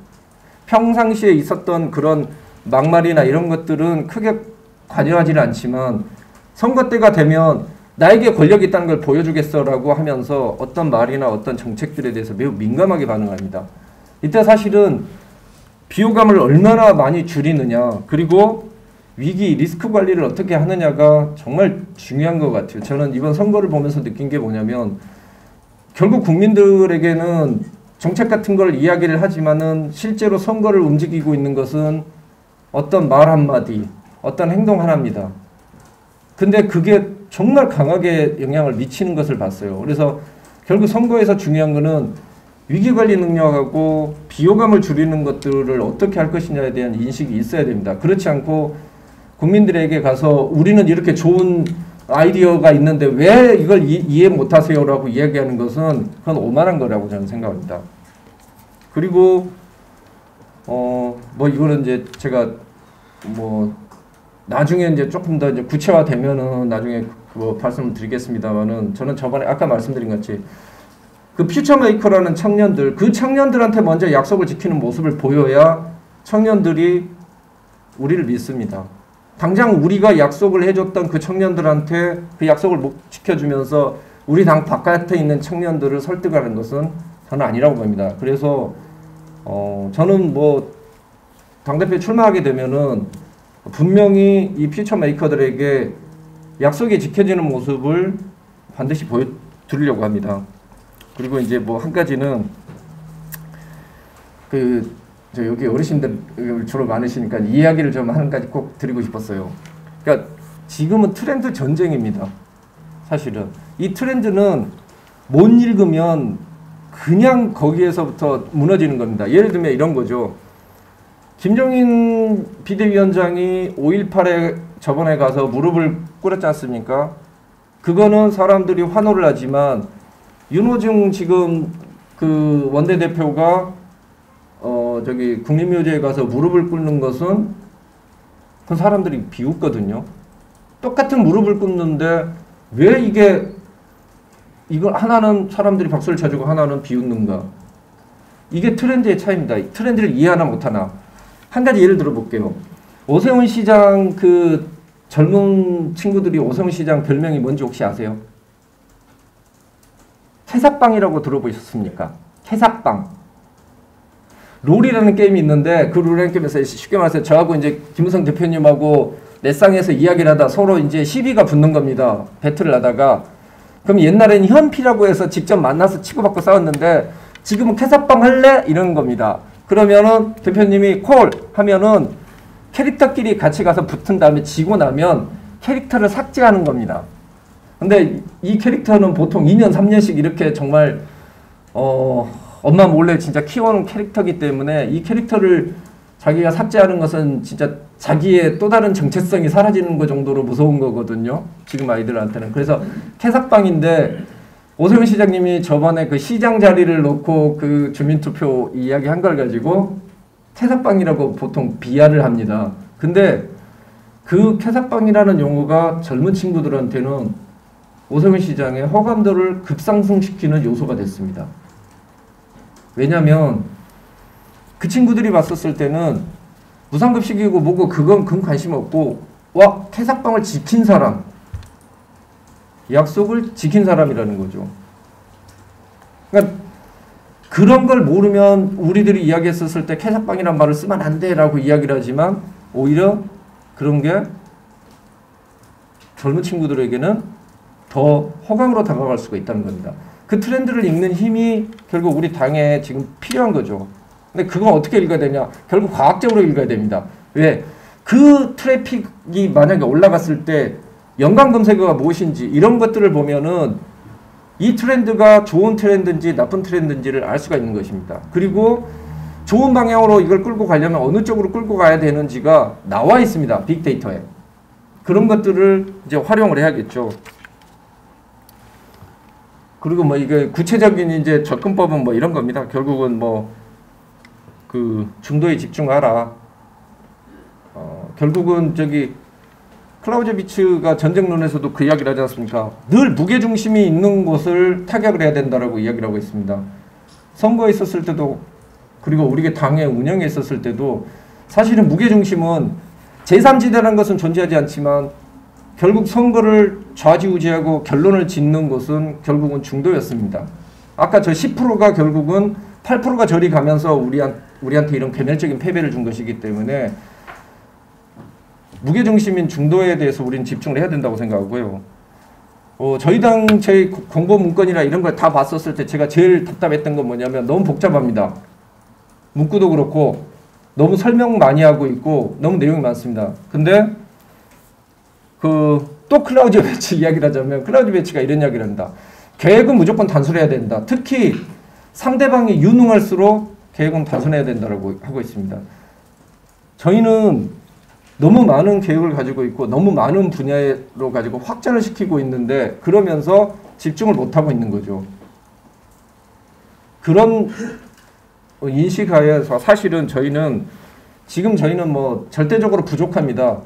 평상시에 있었던 그런 막말이나 이런 것들은 크게 관여하지는 않지만 선거 때가 되면 나에게 권력이 있다는 걸 보여주겠어라고 하면서 어떤 말이나 어떤 정책들에 대해서 매우 민감하게 반응합니다. 이때 사실은 비호감을 얼마나 많이 줄이느냐, 그리고 위기 리스크 관리를 어떻게 하느냐가 정말 중요한 것 같아요. 저는 이번 선거를 보면서 느낀 게 뭐냐면 결국 국민들에게는 정책 같은 걸 이야기를 하지만은 실제로 선거를 움직이고 있는 것은 어떤 말 한마디, 어떤 행동 하나입니다. 근데 그게 정말 강하게 영향을 미치는 것을 봤어요. 그래서 결국 선거에서 중요한 거는 위기관리 능력하고 비호감을 줄이는 것들을 어떻게 할 것이냐에 대한 인식이 있어야 됩니다. 그렇지 않고 국민들에게 가서 우리는 이렇게 좋은 아이디어가 있는데 왜 이걸 이해 못하세요? 라고 이야기하는 것은 그건 오만한 거라고 저는 생각합니다. 그리고 뭐 이거는 이제 제가 뭐 나중에 이제 조금 더 이제 구체화되면은 나중에 뭐 말씀을 드리겠습니다만은, 저는 저번에 아까 말씀드린 같이 그 퓨처메이커라는 청년들, 그 청년들한테 먼저 약속을 지키는 모습을 보여야 청년들이 우리를 믿습니다. 당장 우리가 약속을 해줬던 그 청년들한테 그 약속을 못 지켜주면서 우리 당 바깥에 있는 청년들을 설득하는 것은 저는 아니라고 봅니다. 그래서 저는 뭐 당대표에 출마하게 되면은 분명히 이 퓨처 메이커들에게 약속이 지켜지는 모습을 반드시 보여드리려고 합니다. 그리고 이제 뭐 한 가지는 저 여기 어르신들 주로 많으시니까 이야기를 좀 한 가지 꼭 드리고 싶었어요. 그러니까 지금은 트렌드 전쟁입니다. 사실은 이 트렌드는 못 읽으면 그냥 거기에서부터 무너지는 겁니다. 예를 들면 이런 거죠. 김종인 비대위원장이 5.18에 저번에 가서 무릎을 꿇었지 않습니까? 그거는 사람들이 환호를 하지만 윤호중 지금 그 원내대표가 저기 국립묘지에 가서 무릎을 꿇는 것은 그 사람들이 비웃거든요. 똑같은 무릎을 꿇는데 왜 이걸 하나는 사람들이 박수를 쳐주고 하나는 비웃는가? 이게 트렌드의 차이입니다. 트렌드를 이해하나 못하나. 한 가지 예를 들어볼게요. 오세훈 시장 그 젊은 친구들이 오세훈 시장 별명이 뭔지 혹시 아세요? 캐삭빵이라고 들어보셨습니까? 캐삭빵. 롤이라는 게임이 있는데 그 롤이라는 게임에서 쉽게 말해서 저하고 이제 김우성 대표님하고 넷상에서 이야기를 하다 서로 이제 시비가 붙는 겁니다. 배틀을 하다가. 그럼 옛날에는 현피라고 해서 직접 만나서 치고받고 싸웠는데 지금은 캐삭빵 할래? 이런 겁니다. 그러면은 대표님이 콜 하면은 캐릭터끼리 같이 가서 붙은 다음에 지고 나면 캐릭터를 삭제하는 겁니다. 근데 이 캐릭터는 보통 2년, 3년씩 이렇게 정말 엄마 몰래 진짜 키워놓은 캐릭터이기 때문에 이 캐릭터를 자기가 삭제하는 것은 진짜 자기의 또 다른 정체성이 사라지는 것 정도로 무서운 거거든요. 지금 아이들한테는. 그래서 캐삭빵인데 오세훈 시장님이 저번에 그 시장 자리를 놓고 그 주민투표 이야기한 걸 가지고 캐삭빵이라고 보통 비하를 합니다. 근데 그 캐삭빵이라는 용어가 젊은 친구들한테는 오세훈 시장의 호감도를 급상승시키는 요소가 됐습니다. 왜냐하면 그 친구들이 봤었을 때는 무상급식이고 뭐고 그건 관심 없고 와 캐삭방을 지킨 사람, 약속을 지킨 사람이라는 거죠. 그러니까 그런 걸 모르면 우리들이 이야기했었을 때 캐삭방이란 말을 쓰면 안 돼라고 이야기를 하지만 오히려 그런 게 젊은 친구들에게는 더 호감으로 다가갈 수가 있다는 겁니다. 그 트렌드를 읽는 힘이 결국 우리 당에 지금 필요한 거죠. 근데 그건 어떻게 읽어야 되냐? 결국 과학적으로 읽어야 됩니다. 왜? 그 트래픽이 만약에 올라갔을 때 연관 검색어가 무엇인지 이런 것들을 보면은 이 트렌드가 좋은 트렌드인지 나쁜 트렌드인지를 알 수가 있는 것입니다. 그리고 좋은 방향으로 이걸 끌고 가려면 어느 쪽으로 끌고 가야 되는지가 나와 있습니다. 빅데이터에. 그런 것들을 이제 활용을 해야겠죠. 그리고 뭐 이게 구체적인 이제 접근법은 뭐 이런 겁니다. 결국은 뭐 그 중도에 집중하라. 결국은 저기 클라우제비츠가 전쟁론에서도 그 이야기를 하지 않습니까? 늘 무게중심이 있는 곳을 타격을 해야 된다라고 이야기를 하고 있습니다. 선거에 있었을 때도 그리고 우리가 당의 운영에 있었을 때도 사실은 무게중심은 제3지대라는 것은 존재하지 않지만 결국 선거를 좌지우지하고 결론을 짓는 것은 결국은 중도였습니다. 아까 저 10%가 결국은 8%가 저리 가면서 우리한테 이런 괴멸적인 패배를 준 것이기 때문에 무게중심인 중도에 대해서 우리는 집중을 해야 된다고 생각하고요. 저희 당 제 공보 문건이나 이런 걸 다 봤었을 때 제가 제일 답답했던 건 뭐냐면 너무 복잡합니다. 문구도 그렇고 너무 설명 많이 하고 있고 너무 내용이 많습니다. 근데 또 클라우드 배치 이야기를 하자면 클라우드 배치가 이런 이야기를 한다. 계획은 무조건 단순해야 된다. 특히 상대방이 유능할수록 계획은 단순해야 된다고 하고 있습니다. 저희는 너무 많은 계획을 가지고 있고 너무 많은 분야로 가지고 확장을 시키고 있는데 그러면서 집중을 못하고 있는 거죠. 그런 인식하에서 사실은 저희는 뭐 절대적으로 부족합니다.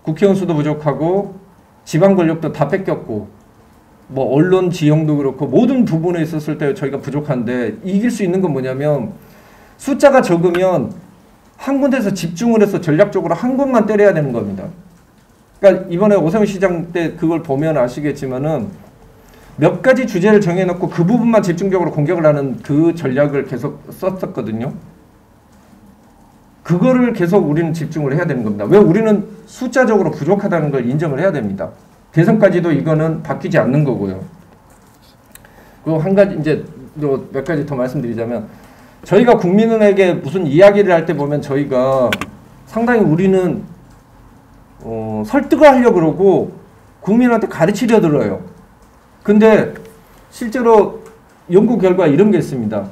국회의원 수도 부족하고 지방 권력도 다 뺏겼고 뭐 언론 지형도 그렇고 모든 부분에 있었을 때 저희가 부족한데 이길 수 있는 건 뭐냐면 숫자가 적으면 한 군데서 집중을 해서 전략적으로 한 곳만 때려야 되는 겁니다. 그러니까 이번에 오세훈 시장 때 그걸 보면 아시겠지만은 몇 가지 주제를 정해놓고 그 부분만 집중적으로 공격을 하는 그 전략을 계속 썼었거든요. 그거를 계속 우리는 집중을 해야 되는 겁니다. 왜 우리는 숫자적으로 부족하다는 걸 인정을 해야 됩니다. 대선까지도 이거는 바뀌지 않는 거고요. 그리고 한 가지 이제 몇 가지 더 말씀드리자면 저희가 국민에게 무슨 이야기를 할 때 보면 저희가 상당히 우리는 설득을 하려고 그러고 국민한테 가르치려 들어요. 근데 실제로 연구 결과 이런 게 있습니다.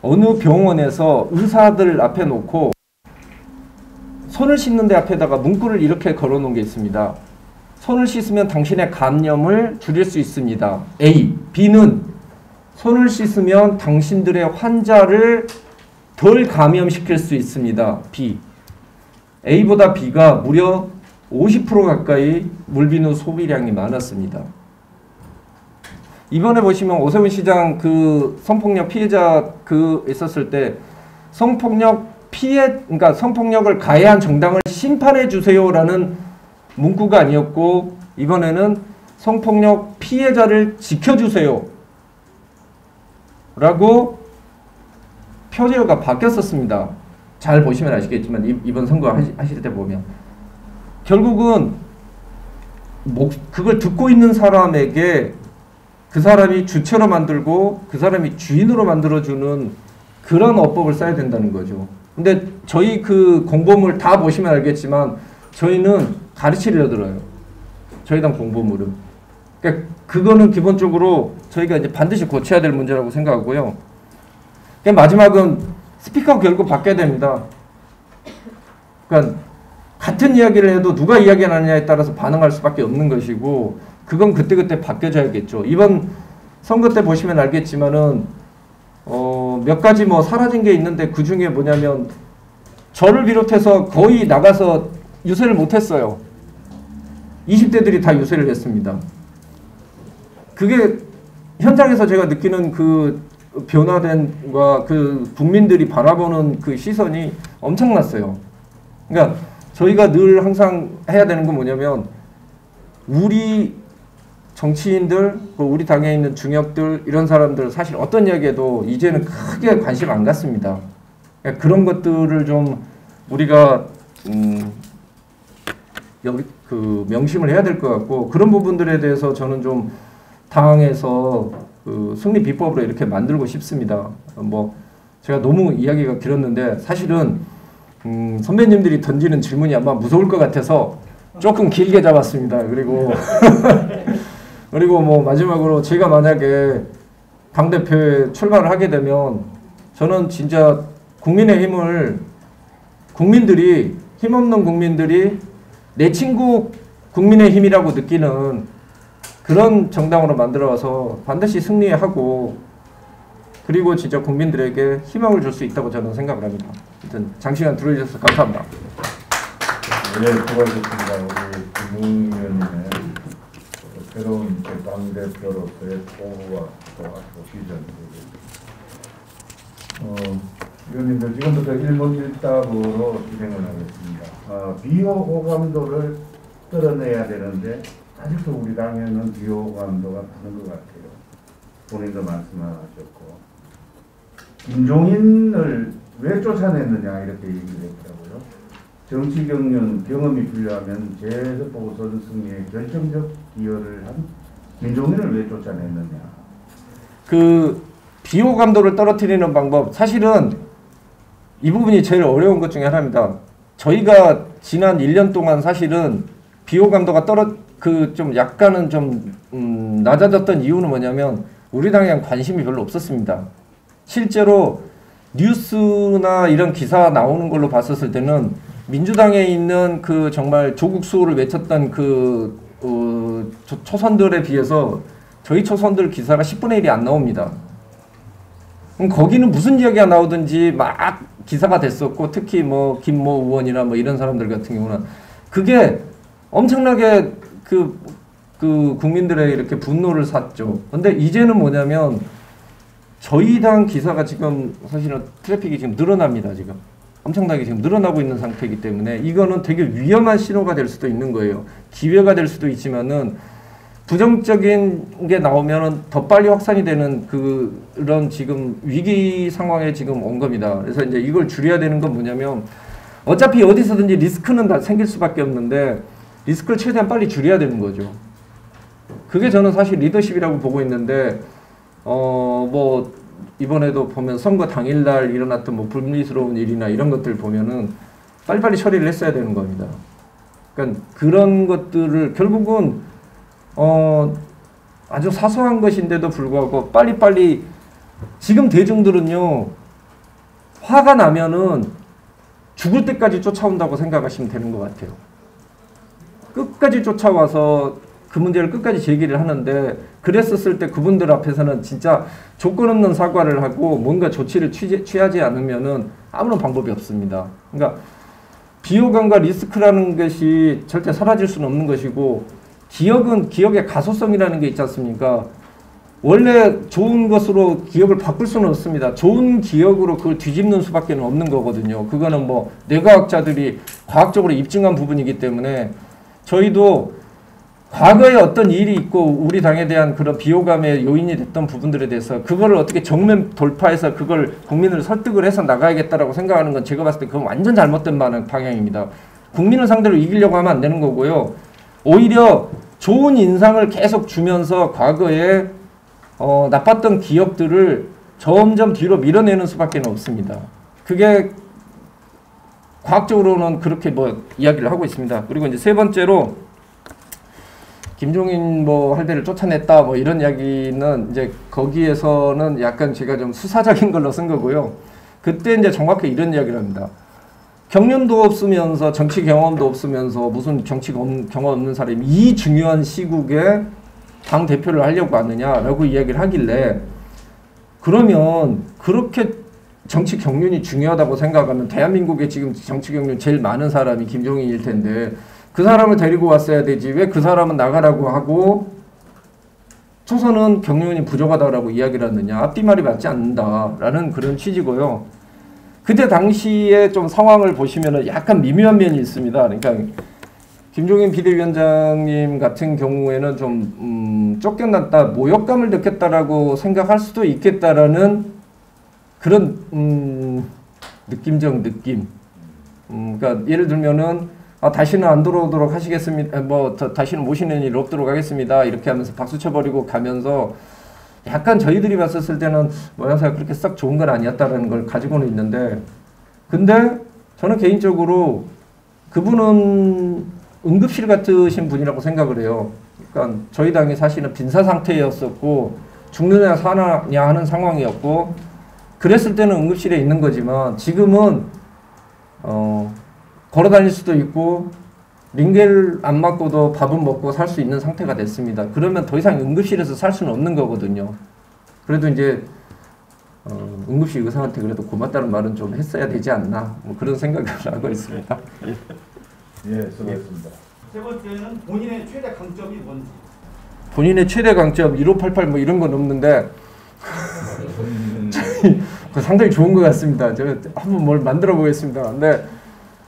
어느 병원에서 의사들 앞에 놓고 손을 씻는 데 앞에다가 문구를 이렇게 걸어 놓은 게 있습니다. 손을 씻으면 당신의 감염을 줄일 수 있습니다. A. B는 손을 씻으면 당신들의 환자를 덜 감염시킬 수 있습니다. B. A보다 B가 무려 50% 가까이 물비누 소비량이 많았습니다. 이번에 보시면 오세훈 시장 그 성폭력 피해자 있었을 때 그러니까 성폭력을 가해한 정당을 심판해 주세요라는 문구가 아니었고 이번에는 성폭력 피해자를 지켜주세요 라고 표제어가 바뀌었었습니다. 잘 보시면 아시겠지만 이번 선거 하실 때 보면 결국은 그걸 듣고 있는 사람에게 그 사람이 주체로 만들고 그 사람이 주인으로 만들어주는 그런 어법을 써야 된다는 거죠. 근데 저희 그 공보물 다 보시면 알겠지만 저희는 가르치려 들어요. 저희 당 공보물은. 그러니까 그거는 기본적으로 저희가 이제 반드시 고쳐야 될 문제라고 생각하고요. 그러니까 마지막은 스피커 결국 바뀌어야 됩니다. 그러니까 같은 이야기를 해도 누가 이야기하느냐에 따라서 반응할 수밖에 없는 것이고 그건 그때그때 바뀌어져야겠죠. 이번 선거 때 보시면 알겠지만은 몇 가지 뭐 사라진 게 있는데 그 중에 뭐냐면 저를 비롯해서 거의 나가서 유세를 못했어요. 20대들이 다 유세를 했습니다. 그게 현장에서 제가 느끼는 그 변화된과 그 국민들이 바라보는 그 시선이 엄청났어요. 그러니까 저희가 늘 항상 해야 되는 건 뭐냐면 우리 정치인들, 우리 당에 있는 중역들 이런 사람들 사실 어떤 이야기해도 이제는 크게 관심 안 갖습니다. 그러니까 그런 것들을 좀 우리가 여기 그 명심을 해야 될 것 같고 그런 부분들에 대해서 저는 좀 당에서 그 승리 비법으로 이렇게 만들고 싶습니다. 뭐 제가 너무 이야기가 길었는데 사실은 선배님들이 던지는 질문이 아마 무서울 것 같아서 조금 길게 잡았습니다. 그리고 그리고 뭐 마지막으로 제가 만약에 당대표에 출마를 하게 되면 저는 진짜 국민의힘을 국민들이 힘없는 국민들이 내 친구 국민의힘이라고 느끼는 그런 정당으로 만들어서 반드시 승리하고 그리고 진짜 국민들에게 희망을 줄 수 있다고 저는 생각을 합니다. 하여튼 장시간 들어주셔서 감사합니다. 네, 수고하셨습니다. 우리 김웅 의원님의 새로운 당대표로서의 포부와 또 앞으로 비전 위원님들 지금부터 1분 1답으로 진행을 하겠습니다. 비호 호감도를 떨어내야 되는데 아직도 우리 당에는 비호 호감도가 많은 것 같아요. 본인도 말씀하셨고 김종인을 왜 쫓아냈느냐 이렇게 얘기를 했더라고요. 정치 경험이 필요하면 재보선 승리에 결정적 기여를 한 김종인을 왜 쫓아냈느냐. 그 비호감도를 떨어뜨리는 방법 사실은 이 부분이 제일 어려운 것 중에 하나입니다. 저희가 지난 1년 동안 사실은 비호감도가 좀 약간은 좀 낮아졌던 이유는 뭐냐면 우리 당에 관심이 별로 없었습니다. 실제로 뉴스나 이런 기사 나오는 걸로 봤었을 때는 민주당에 있는 그 정말 조국 수호를 외쳤던 그 초선들에 비해서 저희 초선들 기사가 10분의 1이 안 나옵니다. 그럼 거기는 무슨 이야기가 나오든지 막 기사가 됐었고 특히 뭐 김모 의원이나 뭐 이런 사람들 같은 경우는 그게 엄청나게 그 국민들의 이렇게 분노를 샀죠. 근데 이제는 뭐냐면 저희 당 기사가 지금 사실은 트래픽이 지금 늘어납니다. 지금 엄청나게 지금 늘어나고 있는 상태이기 때문에 이거는 되게 위험한 신호가 될 수도 있는 거예요. 기회가 될 수도 있지만은 부정적인 게 나오면은 더 빨리 확산이 되는 그런 지금 위기 상황에 지금 온 겁니다. 그래서 이제 이걸 줄여야 되는 건 뭐냐면 어차피 어디서든지 리스크는 다 생길 수밖에 없는데 리스크를 최대한 빨리 줄여야 되는 거죠. 그게 저는 사실 리더십이라고 보고 있는데 뭐 이번에도 보면 선거 당일날 일어났던 뭐 불미스러운 일이나 이런 것들 보면은 빨리빨리 처리를 했어야 되는 겁니다. 그러니까 그런 것들을 결국은 아주 사소한 것인데도 불구하고 빨리빨리 지금 대중들은요 화가 나면은 죽을 때까지 쫓아온다고 생각하시면 되는 것 같아요. 끝까지 쫓아와서 그 문제를 끝까지 제기를 하는데 그랬었을 때 그분들 앞에서는 진짜 조건 없는 사과를 하고 뭔가 조치를 취하지 않으면은 아무런 방법이 없습니다. 그러니까 비호감과 리스크라는 것이 절대 사라질 수는 없는 것이고 기억은 기억의 가소성이라는 게 있지 않습니까? 원래 좋은 것으로 기억을 바꿀 수는 없습니다. 좋은 기억으로 그걸 뒤집는 수밖에 없는 거거든요. 그거는 뭐 뇌과학자들이 과학적으로 입증한 부분이기 때문에 저희도 과거에 어떤 일이 있고 우리 당에 대한 그런 비호감의 요인이 됐던 부분들에 대해서 그거를 어떻게 정면 돌파해서 그걸 국민을 설득을 해서 나가야겠다라고 생각하는 건 제가 봤을 때 그건 완전 잘못된 방향입니다. 국민을 상대로 이기려고 하면 안 되는 거고요. 오히려 좋은 인상을 계속 주면서 과거에 나빴던 기억들을 점점 뒤로 밀어내는 수밖에 없습니다. 그게 과학적으로는 그렇게 뭐 이야기를 하고 있습니다. 그리고 이제 세 번째로 김종인 뭐 할배를 쫓아냈다 뭐 이런 이야기는 이제 거기에서는 약간 제가 좀 수사적인 걸로 쓴 거고요. 그때 이제 정확히 이런 이야기를 합니다. 경륜도 없으면서 정치 경험도 없으면서 무슨 정치 경험 없는 사람이 이 중요한 시국에 당 대표를 하려고 하느냐라고 이야기를 하길래 그러면 그렇게 정치 경륜이 중요하다고 생각하면 대한민국에 지금 정치 경륜 제일 많은 사람이 김종인일 텐데 그 사람을 데리고 왔어야 되지 왜 그 사람은 나가라고 하고 초선은 경영이 부족하다라고 이야기를 하느냐, 앞뒤 말이 맞지 않는다라는 그런 취지고요. 그때 당시에 좀 상황을 보시면은 약간 미묘한 면이 있습니다. 그러니까 김종인 비대위원장님 같은 경우에는 좀 쫓겨났다, 모욕감을 느꼈다라고 생각할 수도 있겠다라는 그런 느낌적 느낌. 그러니까 예를 들면은 다시는 안 들어오도록 하시겠습니다. 다시는 모시는 일 없도록 하겠습니다. 이렇게 하면서 박수 쳐버리고 가면서 약간 저희들이 봤었을 때는 모양새가 그렇게 썩 좋은 건 아니었다라는 걸 가지고는 있는데, 근데 저는 개인적으로 그분은 응급실 같으신 분이라고 생각을 해요. 그러니까 저희 당이 사실은 빈사 상태였었고 죽느냐 사느냐 하는 상황이었고, 그랬을 때는 응급실에 있는 거지만 지금은 걸어 다닐 수도 있고 링겔 안 맞고도 밥은 먹고 살 수 있는 상태가 됐습니다. 그러면 더 이상 응급실에서 살 수는 없는 거거든요. 그래도 이제 응급실 의사한테 그래도 고맙다는 말은 좀 했어야 되지 않나, 뭐 그런 생각을 하고 있습니다. 예, 수고했습니다. 세 번째는 본인의 최대 강점이 뭔지. 본인의 최대 강점 1588 뭐 이런 건 없는데 상당히 좋은 것 같습니다. 제가 한번 뭘 만들어 보겠습니다. 근데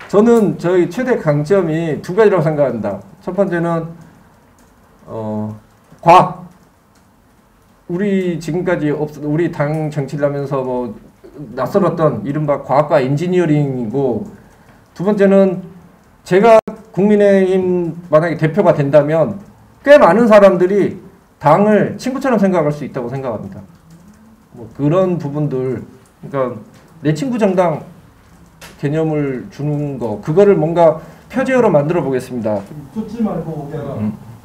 저는 저희 최대 강점이 두 가지라고 생각합니다. 첫 번째는 과학. 우리 지금까지 우리 당 정치를 하면서 뭐 낯설었던 이른바 과학과 엔지니어링이고, 두 번째는 제가 국민의힘 만약에 대표가 된다면 꽤 많은 사람들이 당을 친구처럼 생각할 수 있다고 생각합니다. 뭐 그런 부분들, 그러니까 내 친구 정당 개념을 주는 거, 그거를 뭔가 표제어로 만들어 보겠습니다. 쫓지 말고 오게라.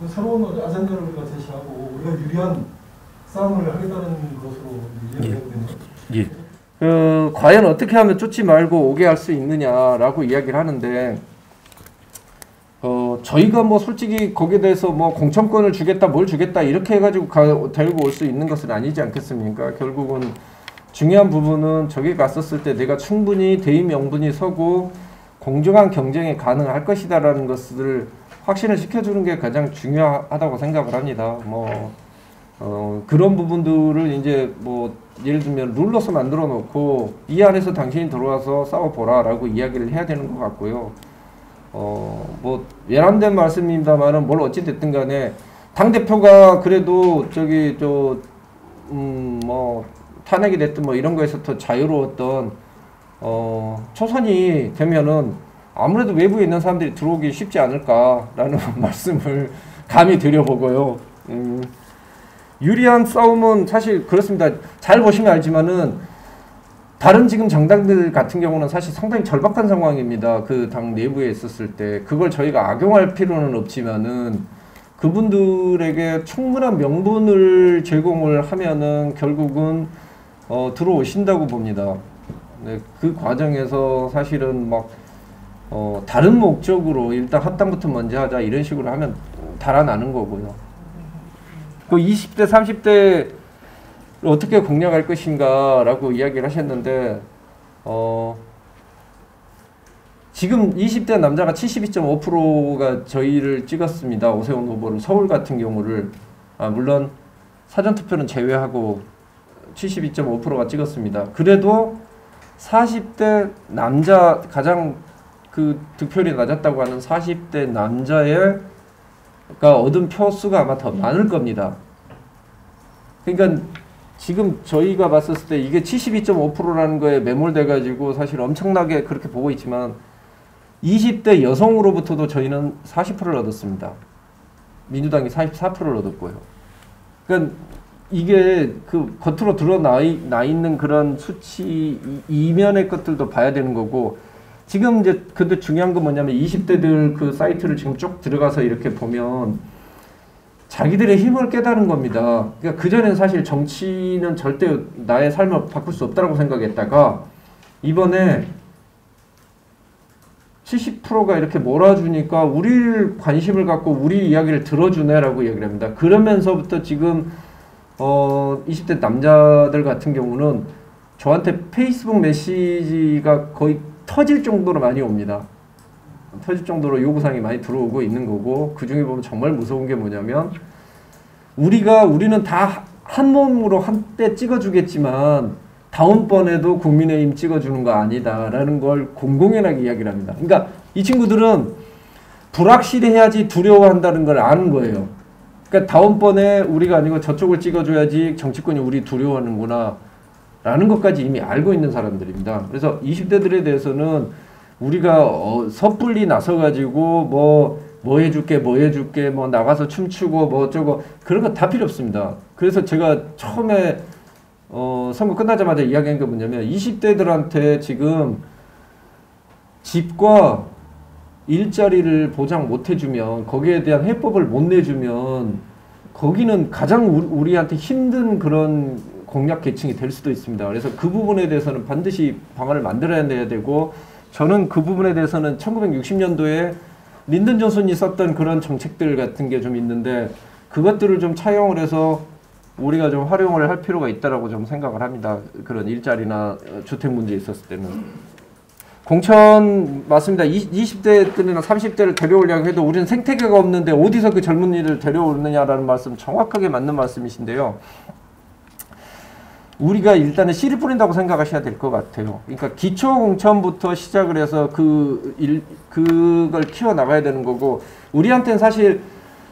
그 새로운 아젠다를 우리가 제시하고 우리가 유리한 싸움을 하겠다는 것으로 이해되는 거죠. 과연 어떻게 하면 쫓지 말고 오게 할 수 있느냐라고 이야기를 하는데, 저희가 뭐 솔직히 거기에 대해서 뭐 공천권을 주겠다, 뭘 주겠다 이렇게 해가지고 데리고 올 수 있는 것은 아니지 않겠습니까? 결국은 중요한 부분은 저기 갔었을 때 내가 충분히 대의 명분이 서고 공정한 경쟁이 가능할 것이다라는 것을 확신을 시켜주는 게 가장 중요하다고 생각을 합니다. 그런 부분들을 이제 뭐 예를 들면 룰로서 만들어 놓고 이 안에서 당신이 들어와서 싸워보라라고 이야기를 해야 되는 것 같고요. 뭐 외람된 말씀입니다만은 뭘 어찌 됐든 간에 당 대표가 그래도 뭐 탄핵이 됐든 뭐 이런 거에서 더 자유로웠던 초선이 되면은 아무래도 외부에 있는 사람들이 들어오기 쉽지 않을까라는 말씀을 감히 드려보고요. 유리한 싸움은 사실 그렇습니다. 잘 보시면 알지만은 다른 지금 정당들 같은 경우는 사실 상당히 절박한 상황입니다. 그 당 내부에 있었을 때 그걸 저희가 악용할 필요는 없지만은 그분들에게 충분한 명분을 제공을 하면은 결국은 들어오신다고 봅니다. 네, 그 과정에서 사실은 막 다른 목적으로 일단 합당부터 먼저 하자 이런 식으로 하면 달아나는 거고요. 그 20대, 30대 어떻게 공략할 것인가라고 이야기를 하셨는데 지금 20대 남자가 72.5%가 저희를 찍었습니다. 오세훈 후보를, 서울 같은 경우를 물론 사전투표는 제외하고 72.5%가 찍었습니다. 그래도 40대 남자, 가장 그 득표율이 낮았다고 하는 40대 남자의 얻은 표수가 아마 더 많을 겁니다. 그러니까 지금 저희가 봤을 때 이게 72.5%라는 거에 매몰돼 가지고 사실 엄청나게 그렇게 보고 있지만 20대 여성으로부터도 저희는 40%를 얻었습니다. 민주당이 44%를 얻었고요. 그러니까 이게 그 겉으로 드러나 있는 그런 수치 이면의 것들도 봐야 되는 거고, 지금 이제 근데 중요한 건 뭐냐면 20대들 그 사이트를 지금 쭉 들어가서 이렇게 보면 자기들의 힘을 깨달은 겁니다. 그러니까 그전에는 사실 정치는 절대 나의 삶을 바꿀 수 없다고 생각했다가 이번에 70%가 이렇게 몰아주니까 우리를 관심을 갖고 우리 이야기를 들어주네라고 얘기를 합니다. 그러면서부터 지금 20대 남자들 같은 경우는 저한테 페이스북 메시지가 거의 터질 정도로 많이 옵니다. 터질 정도로 요구사항이 많이 들어오고 있는 거고, 그 중에 보면 정말 무서운 게 뭐냐면 우리는 다 한 몸으로 한때 찍어주겠지만 다음번에도 국민의힘 찍어주는 거 아니다라는 걸 공공연하게 이야기를 합니다. 그러니까 이 친구들은 불확실해야지 두려워한다는 걸 아는 거예요. 그러니까 다음번에 우리가 아니고 저쪽을 찍어줘야지 정치권이 우리 두려워하는구나 라는 것까지 이미 알고 있는 사람들입니다. 그래서 20대들에 대해서는 우리가 섣불리 나서가지고 뭐 해줄게 뭐 나가서 춤추고 뭐 어쩌고 그런 거 다 필요 없습니다. 그래서 제가 처음에 선거 끝나자마자 이야기한 게 뭐냐면 20대들한테 지금 집과 일자리를 보장 못 해주면 거기에 대한 해법을 못 내주면 거기는 가장 우리한테 힘든 그런 공략 계층이 될 수도 있습니다. 그래서 그 부분에 대해서는 반드시 방안을 만들어내야 되고 저는 그 부분에 대해서는 1960년도에 린든 존슨이 썼던 그런 정책들 같은 게 좀 있는데 그것들을 좀 차용을 해서 우리가 좀 활용을 할 필요가 있다라고 좀 생각을 합니다. 그런 일자리나 주택 문제에 있었을 때는. 공천 맞습니다. 20대 때나 30대를 데려오려고 해도 우리는 생태계가 없는데 어디서 그 젊은이를 데려오느냐라는 말씀 정확하게 맞는 말씀이신데요. 우리가 일단은 씨를 뿌린다고 생각하셔야 될 것 같아요. 그러니까 기초공천부터 시작을 해서 그걸 키워나가야 되는 거고 우리한테는 사실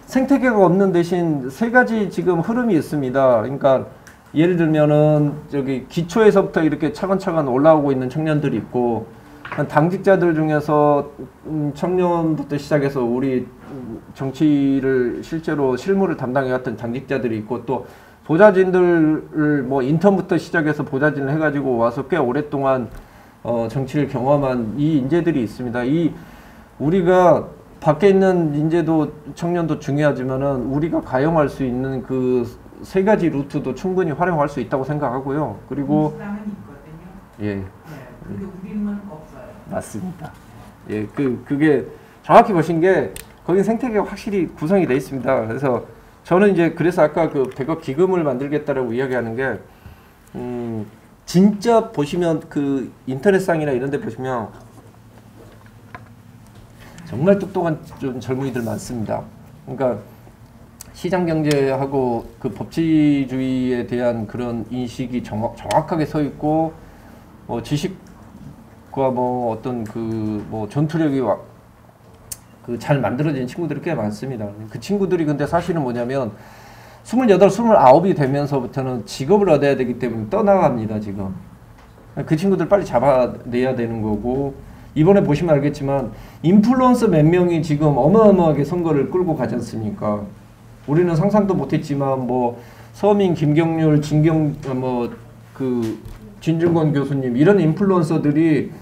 생태계가 없는 대신 세 가지 지금 흐름이 있습니다. 그러니까 예를 들면은 저기 기초에서부터 이렇게 차근차근 올라오고 있는 청년들이 있고 당직자들 중에서 청년부터 시작해서 우리 정치를 실제로 실무를 담당해왔던 당직자들이 있고 또 보좌진들을 뭐 인턴부터 시작해서 보좌진을 해가지고 와서 꽤 오랫동안 정치를 경험한 이 인재들이 있습니다. 이 우리가 밖에 있는 인재도 청년도 중요하지만은 우리가 가용할 수 있는 그 세 가지 루트도 충분히 활용할 수 있다고 생각하고요. 그리고 민주당은 있거든요. 예, 네, 근데 우리는 없어요. 맞습니다. 예, 그게 정확히 보신 게 거기 생태계가 확실히 구성이 돼 있습니다. 그래서 저는 이제 그래서 아까 그 백억 기금을 만들겠다라고 이야기하는 게 진짜 보시면 그 인터넷상이나 이런 데 보시면 정말 똑똑한 좀 젊은이들 많습니다. 그러니까 시장 경제하고 그 법치주의에 대한 그런 인식이 정확하게 서 있고 지식과 뭐 어떤 그 뭐 전투력이 그 잘 만들어진 친구들이 꽤 많습니다. 그 친구들이 근데 사실은 뭐냐면 28, 29이 되면서부터는 직업을 얻어야 되기 때문에 떠나갑니다, 지금. 그 친구들 빨리 잡아내야 되는 거고, 이번에 보시면 알겠지만, 인플루언서 몇 명이 지금 어마어마하게 선거를 끌고 가지 않습니까? 우리는 상상도 못했지만, 뭐, 서민, 김경률, 진중권 교수님, 이런 인플루언서들이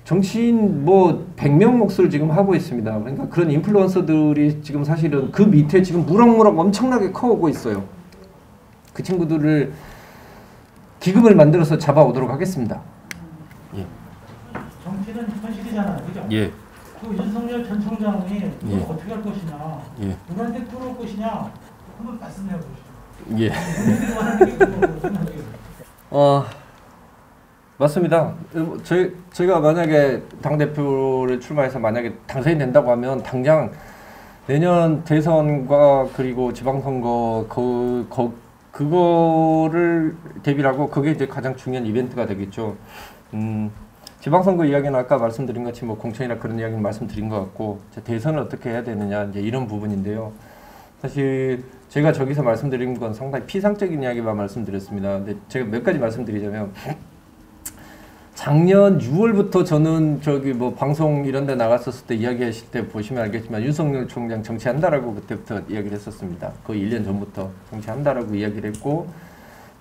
정치인 뭐 100명 몫을 지금 하고 있습니다. 그러니까 그런 인플루언서들이 지금 사실은 그 밑에 지금 무럭무럭 엄청나게 커오고 있어요. 그 친구들을 기금을 만들어서 잡아오도록 하겠습니다. 예. 정치는 현실이잖아요, 그죠? 예. 그 윤석열 전 총장이 예. 어떻게 할 것이냐, 예. 누구한테 끌어올 것이냐, 한번 말씀해 보시죠. 예. 우리들이 원하는 게 그거거든요. 맞습니다. 제가 만약에 당대표를 출마해서 만약에 당선이 된다고 하면 당장 내년 대선과 그리고 지방선거 그거를 대비하고 그게 이제 가장 중요한 이벤트가 되겠죠. 지방선거 이야기는 아까 말씀드린 것처럼 뭐 공천이나 그런 이야기는 말씀드린 것 같고 대선을 어떻게 해야 되느냐 이제 이런 부분인데요. 사실 제가 저기서 말씀드린 건 상당히 피상적인 이야기만 말씀드렸습니다. 근데 제가 몇 가지 말씀드리자면 작년 6월부터 저는 저기 뭐 방송 이런 데 나갔었을 때 이야기하실 때 보시면 알겠지만 윤석열 총장 정치한다라고 그때부터 이야기를 했었습니다. 거의 1년 전부터 정치한다라고 이야기를 했고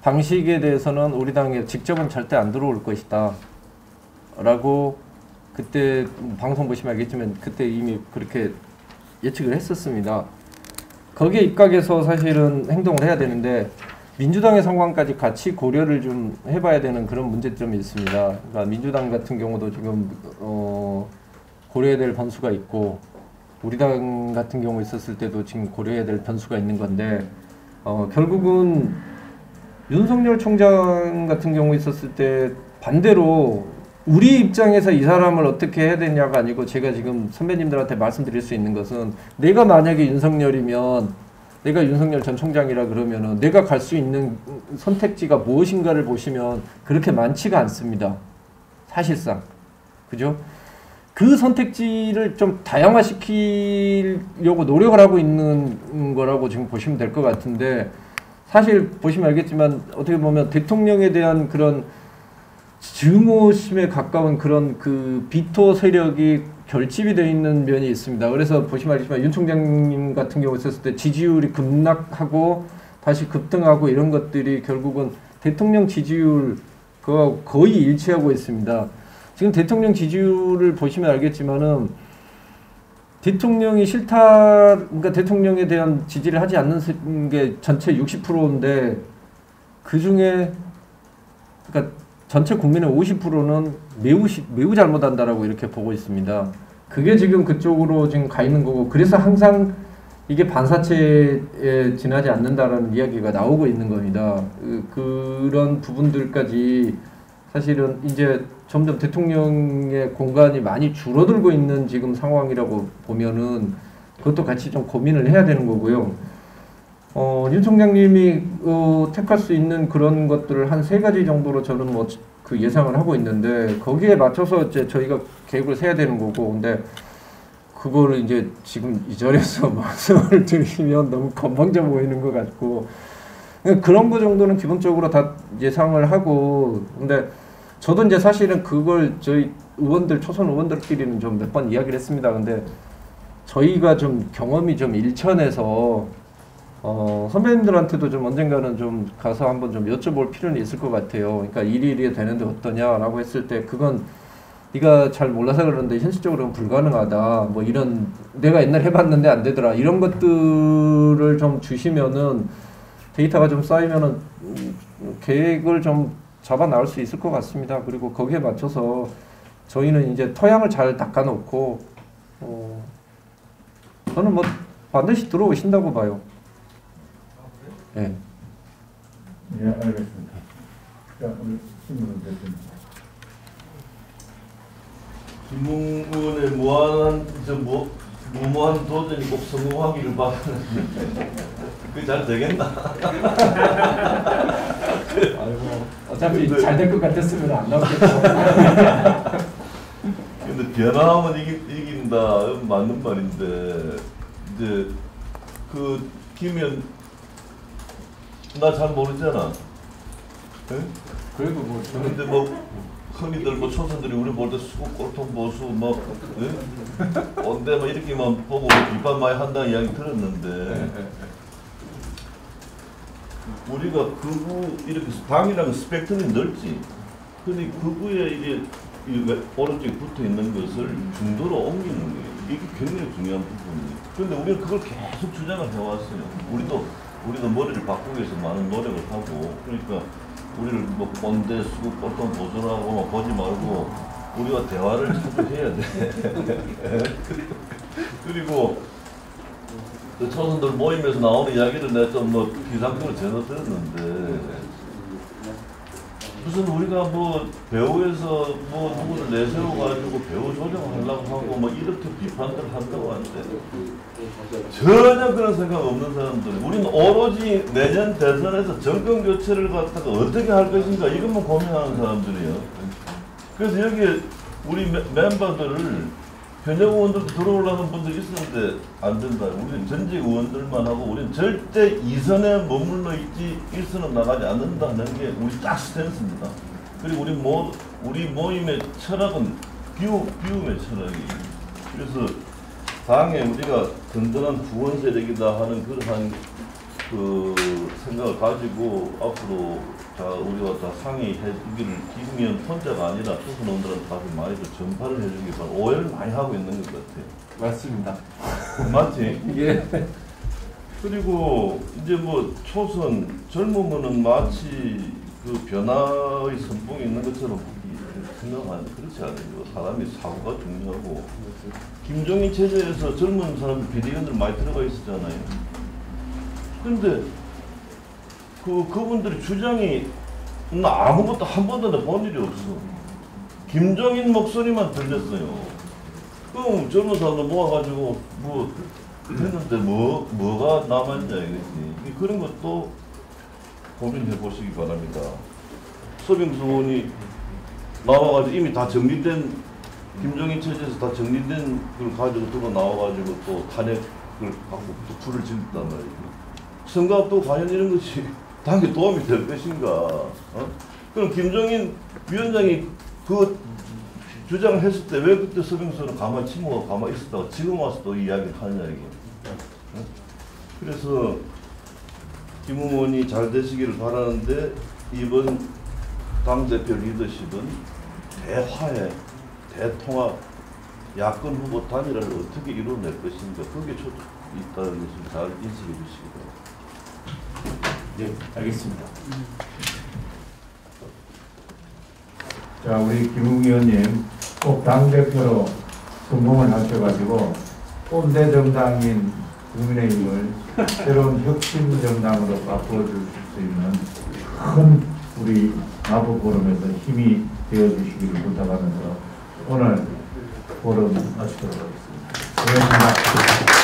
방식에 대해서는 우리 당에 직접은 절대 안 들어올 것이다 라고 그때 방송 보시면 알겠지만 그때 이미 그렇게 예측을 했었습니다. 거기에 입각해서 사실은 행동을 해야 되는데 민주당의 상황까지 같이 고려를 좀 해봐야 되는 그런 문제점이 있습니다. 그러니까 민주당 같은 경우도 지금 고려해야 될 변수가 있고 우리 당 같은 경우 있었을 때도 지금 고려해야 될 변수가 있는 건데 결국은 윤석열 총장 같은 경우 있었을 때 반대로 우리 입장에서 이 사람을 어떻게 해야 되냐가 아니고 제가 지금 선배님들한테 말씀드릴 수 있는 것은 내가 만약에 윤석열이면 내가 윤석열 전 총장이라 그러면은 내가 갈 수 있는 선택지가 무엇인가를 보시면 그렇게 많지가 않습니다. 사실상. 그죠? 그 선택지를 좀 다양화시키려고 노력을 하고 있는 거라고 지금 보시면 될 것 같은데, 사실 보시면 알겠지만 어떻게 보면 대통령에 대한 그런 증오심에 가까운 그런 그 비토 세력이 결집이 되어 있는 면이 있습니다. 그래서 보시면 알겠지만 윤 총장님 같은 경우 있었을 때 지지율이 급락하고 다시 급등하고 이런 것들이 결국은 대통령 지지율 그와 거의 일치하고 있습니다. 지금 대통령 지지율을 보시면 알겠지만은 대통령이 싫다, 그러니까 대통령에 대한 지지를 하지 않는 게 전체 60%인데 그 중에 그러니까 전체 국민의 50%는 매우 잘못한다라고 이렇게 보고 있습니다. 그게 지금 그쪽으로 지금 가 있는 거고, 그래서 항상 이게 반사체에 지나지 않는다라는 이야기가 나오고 있는 겁니다. 그런 부분들까지 사실은 이제 점점 대통령의 공간이 많이 줄어들고 있는 지금 상황이라고 보면은 그것도 같이 좀 고민을 해야 되는 거고요. 윤 총장님이 택할 수 있는 그런 것들을 한 3가지 정도로 저는 뭐 그 예상을 하고 있는데, 거기에 맞춰서 이제 저희가 계획을 세야 되는 거고, 근데 그거를 이제 지금 이 자리에서 말씀을 드리면 너무 건방져 보이는 것 같고, 그런 거 정도는 기본적으로 다 예상을 하고, 근데 저도 이제 사실은 그걸 저희 의원들, 초선 의원들끼리는 좀 몇 번 이야기를 했습니다. 근데 저희가 좀 경험이 좀 일천해서 선배님들한테도 좀 언젠가는 좀 가서 한번 좀 여쭤볼 필요는 있을 것 같아요. 그러니까 이리 되는데 어떠냐라고 했을 때, 그건 네가 잘 몰라서 그러는데 현실적으로는 불가능하다, 뭐 이런, 내가 옛날 해봤는데 안 되더라, 이런 것들을 좀 주시면은 데이터가 좀 쌓이면은 계획을 좀 잡아 나올 수 있을 것 같습니다. 그리고 거기에 맞춰서 저희는 이제 토양을 잘 닦아놓고, 저는 뭐 반드시 들어오신다고 봐요. 네. 예, 알겠습니다. 자, 오늘 신문은 됐습니다. 김웅군의 무모한 도전이 꼭 성공하기를 바라는데 그게 잘 되겠나? 아이고, 어차피 잘 될 것 같았으면 안 나오겠죠. 근데 변화하면 이긴다, 맞는 말인데, 이제 그 김현 나 잘 모르잖아. 응? 그래도 뭐 근데 뭐 흔히들 뭐 초선들이 우리 볼 때 수국 꼴통 보수 뭐 언제 뭐 이렇게만 보고 비판 많이 한다는 이야기 들었는데, 우리가 극우 이렇게 당이라는 스펙트럼이 넓지. 근데 극우에 이제 오른쪽에 붙어 있는 것을 중도로 옮기는 거예요. 이게 굉장히 중요한 부분이에요. 그런데 우리는 그걸 계속 주장을 해왔어요. 우리도 머리를 바꾸기 위해서 많은 노력을 하고, 그러니까 우리를 뭐 꼰대, 수국, 꼴통 보수라고 막 보지 말고 우리가 대화를 자주 해야 돼. 그리고 그 초선들 모임에서 나오는 이야기를 내가 좀 뭐 비상적으로 전해 들었는데, 무슨 우리가 뭐 배우에서 뭐 누구를 내세워가지고 배우 조정하려고 하고 뭐 이렇게 비판들 한다고 하는데, 전혀 그런 생각 없는 사람들, 우리는 오로지 내년 대선에서 정권 교체를 갖다가 어떻게 할 것인가 이것만 고민하는 사람들이에요. 그래서 여기에 우리 멤버들을 현역 의원들도 들어오려는 분들이 있었는데 안 된다. 우리는 전직 의원들만 하고 우리는 절대 2선에 머물러 있지 1선은 나가지 않는다는 게 우리 딱 스탠스입니다. 그리고 우리 모임의 철학은 비움의 철학이에요. 그래서 당에 우리가 든든한 후원 세력이다 하는 그러한 그 생각을 가지고 앞으로 우리가 다 상의해주기를, 김의원 혼자가 아니라 초선 의원들한테 다시 많이 전파를 해주기 바랍니다. 오해를 많이 하고 있는 것 같아요. 맞습니다. 맞지? 예. 그리고 이제 뭐 초선 젊으면은 마치 그 변화의 선봉이 있는 것처럼 생각하는데 그렇지 않아요. 사람이 사고가 중요하고, 김종인 체제에서 젊은 사람 비대위원들 많이 들어가 있었잖아요. 근데 그분들의 주장이 아무것도 한 번도 본 일이 없어. 김종인 목소리만 들렸어요. 그럼 젊은 사람들 모아가지고 뭐 했는데 뭐가 남았냐 이거지. 그런 것도 고민해 보시기 바랍니다. 서빙수 의원이 나와가지고 이미 다 정리된 김종인 체제에서 다 정리된 걸 가지고 들어 나와가지고 또 탄핵을 갖고 또 불을 질렀단 말이에요. 선거가 또 과연 이런 것이 당에 도움이 될 것인가? 그럼 김종인 위원장이 그 주장을 했을 때 왜 그때 서빙수는 가만히 침묵하고 가만히 있었다가 지금 와서 또 이야기를 하느냐 이게. 그래서 김 의원이 잘 되시기를 바라는데 이번 당대표 리더십은 대화해, 대통합, 야권 후보 단일화를 어떻게 이루어낼 것인가 그게 있다는 것을 잘 인식해 주시기 바랍니다. 네, 알겠습니다. 자, 우리 김웅 의원님 꼭 당대표로 성공을 하셔가지고 꼰대 정당인 국민의힘을 새로운 혁신 정당으로 바꿔줄 수 있는 큰 우리 마포 포럼에서 힘이 되어주시기를 부탁하면서 오늘 포럼 마치도록 하겠습니다. 고맙습니다.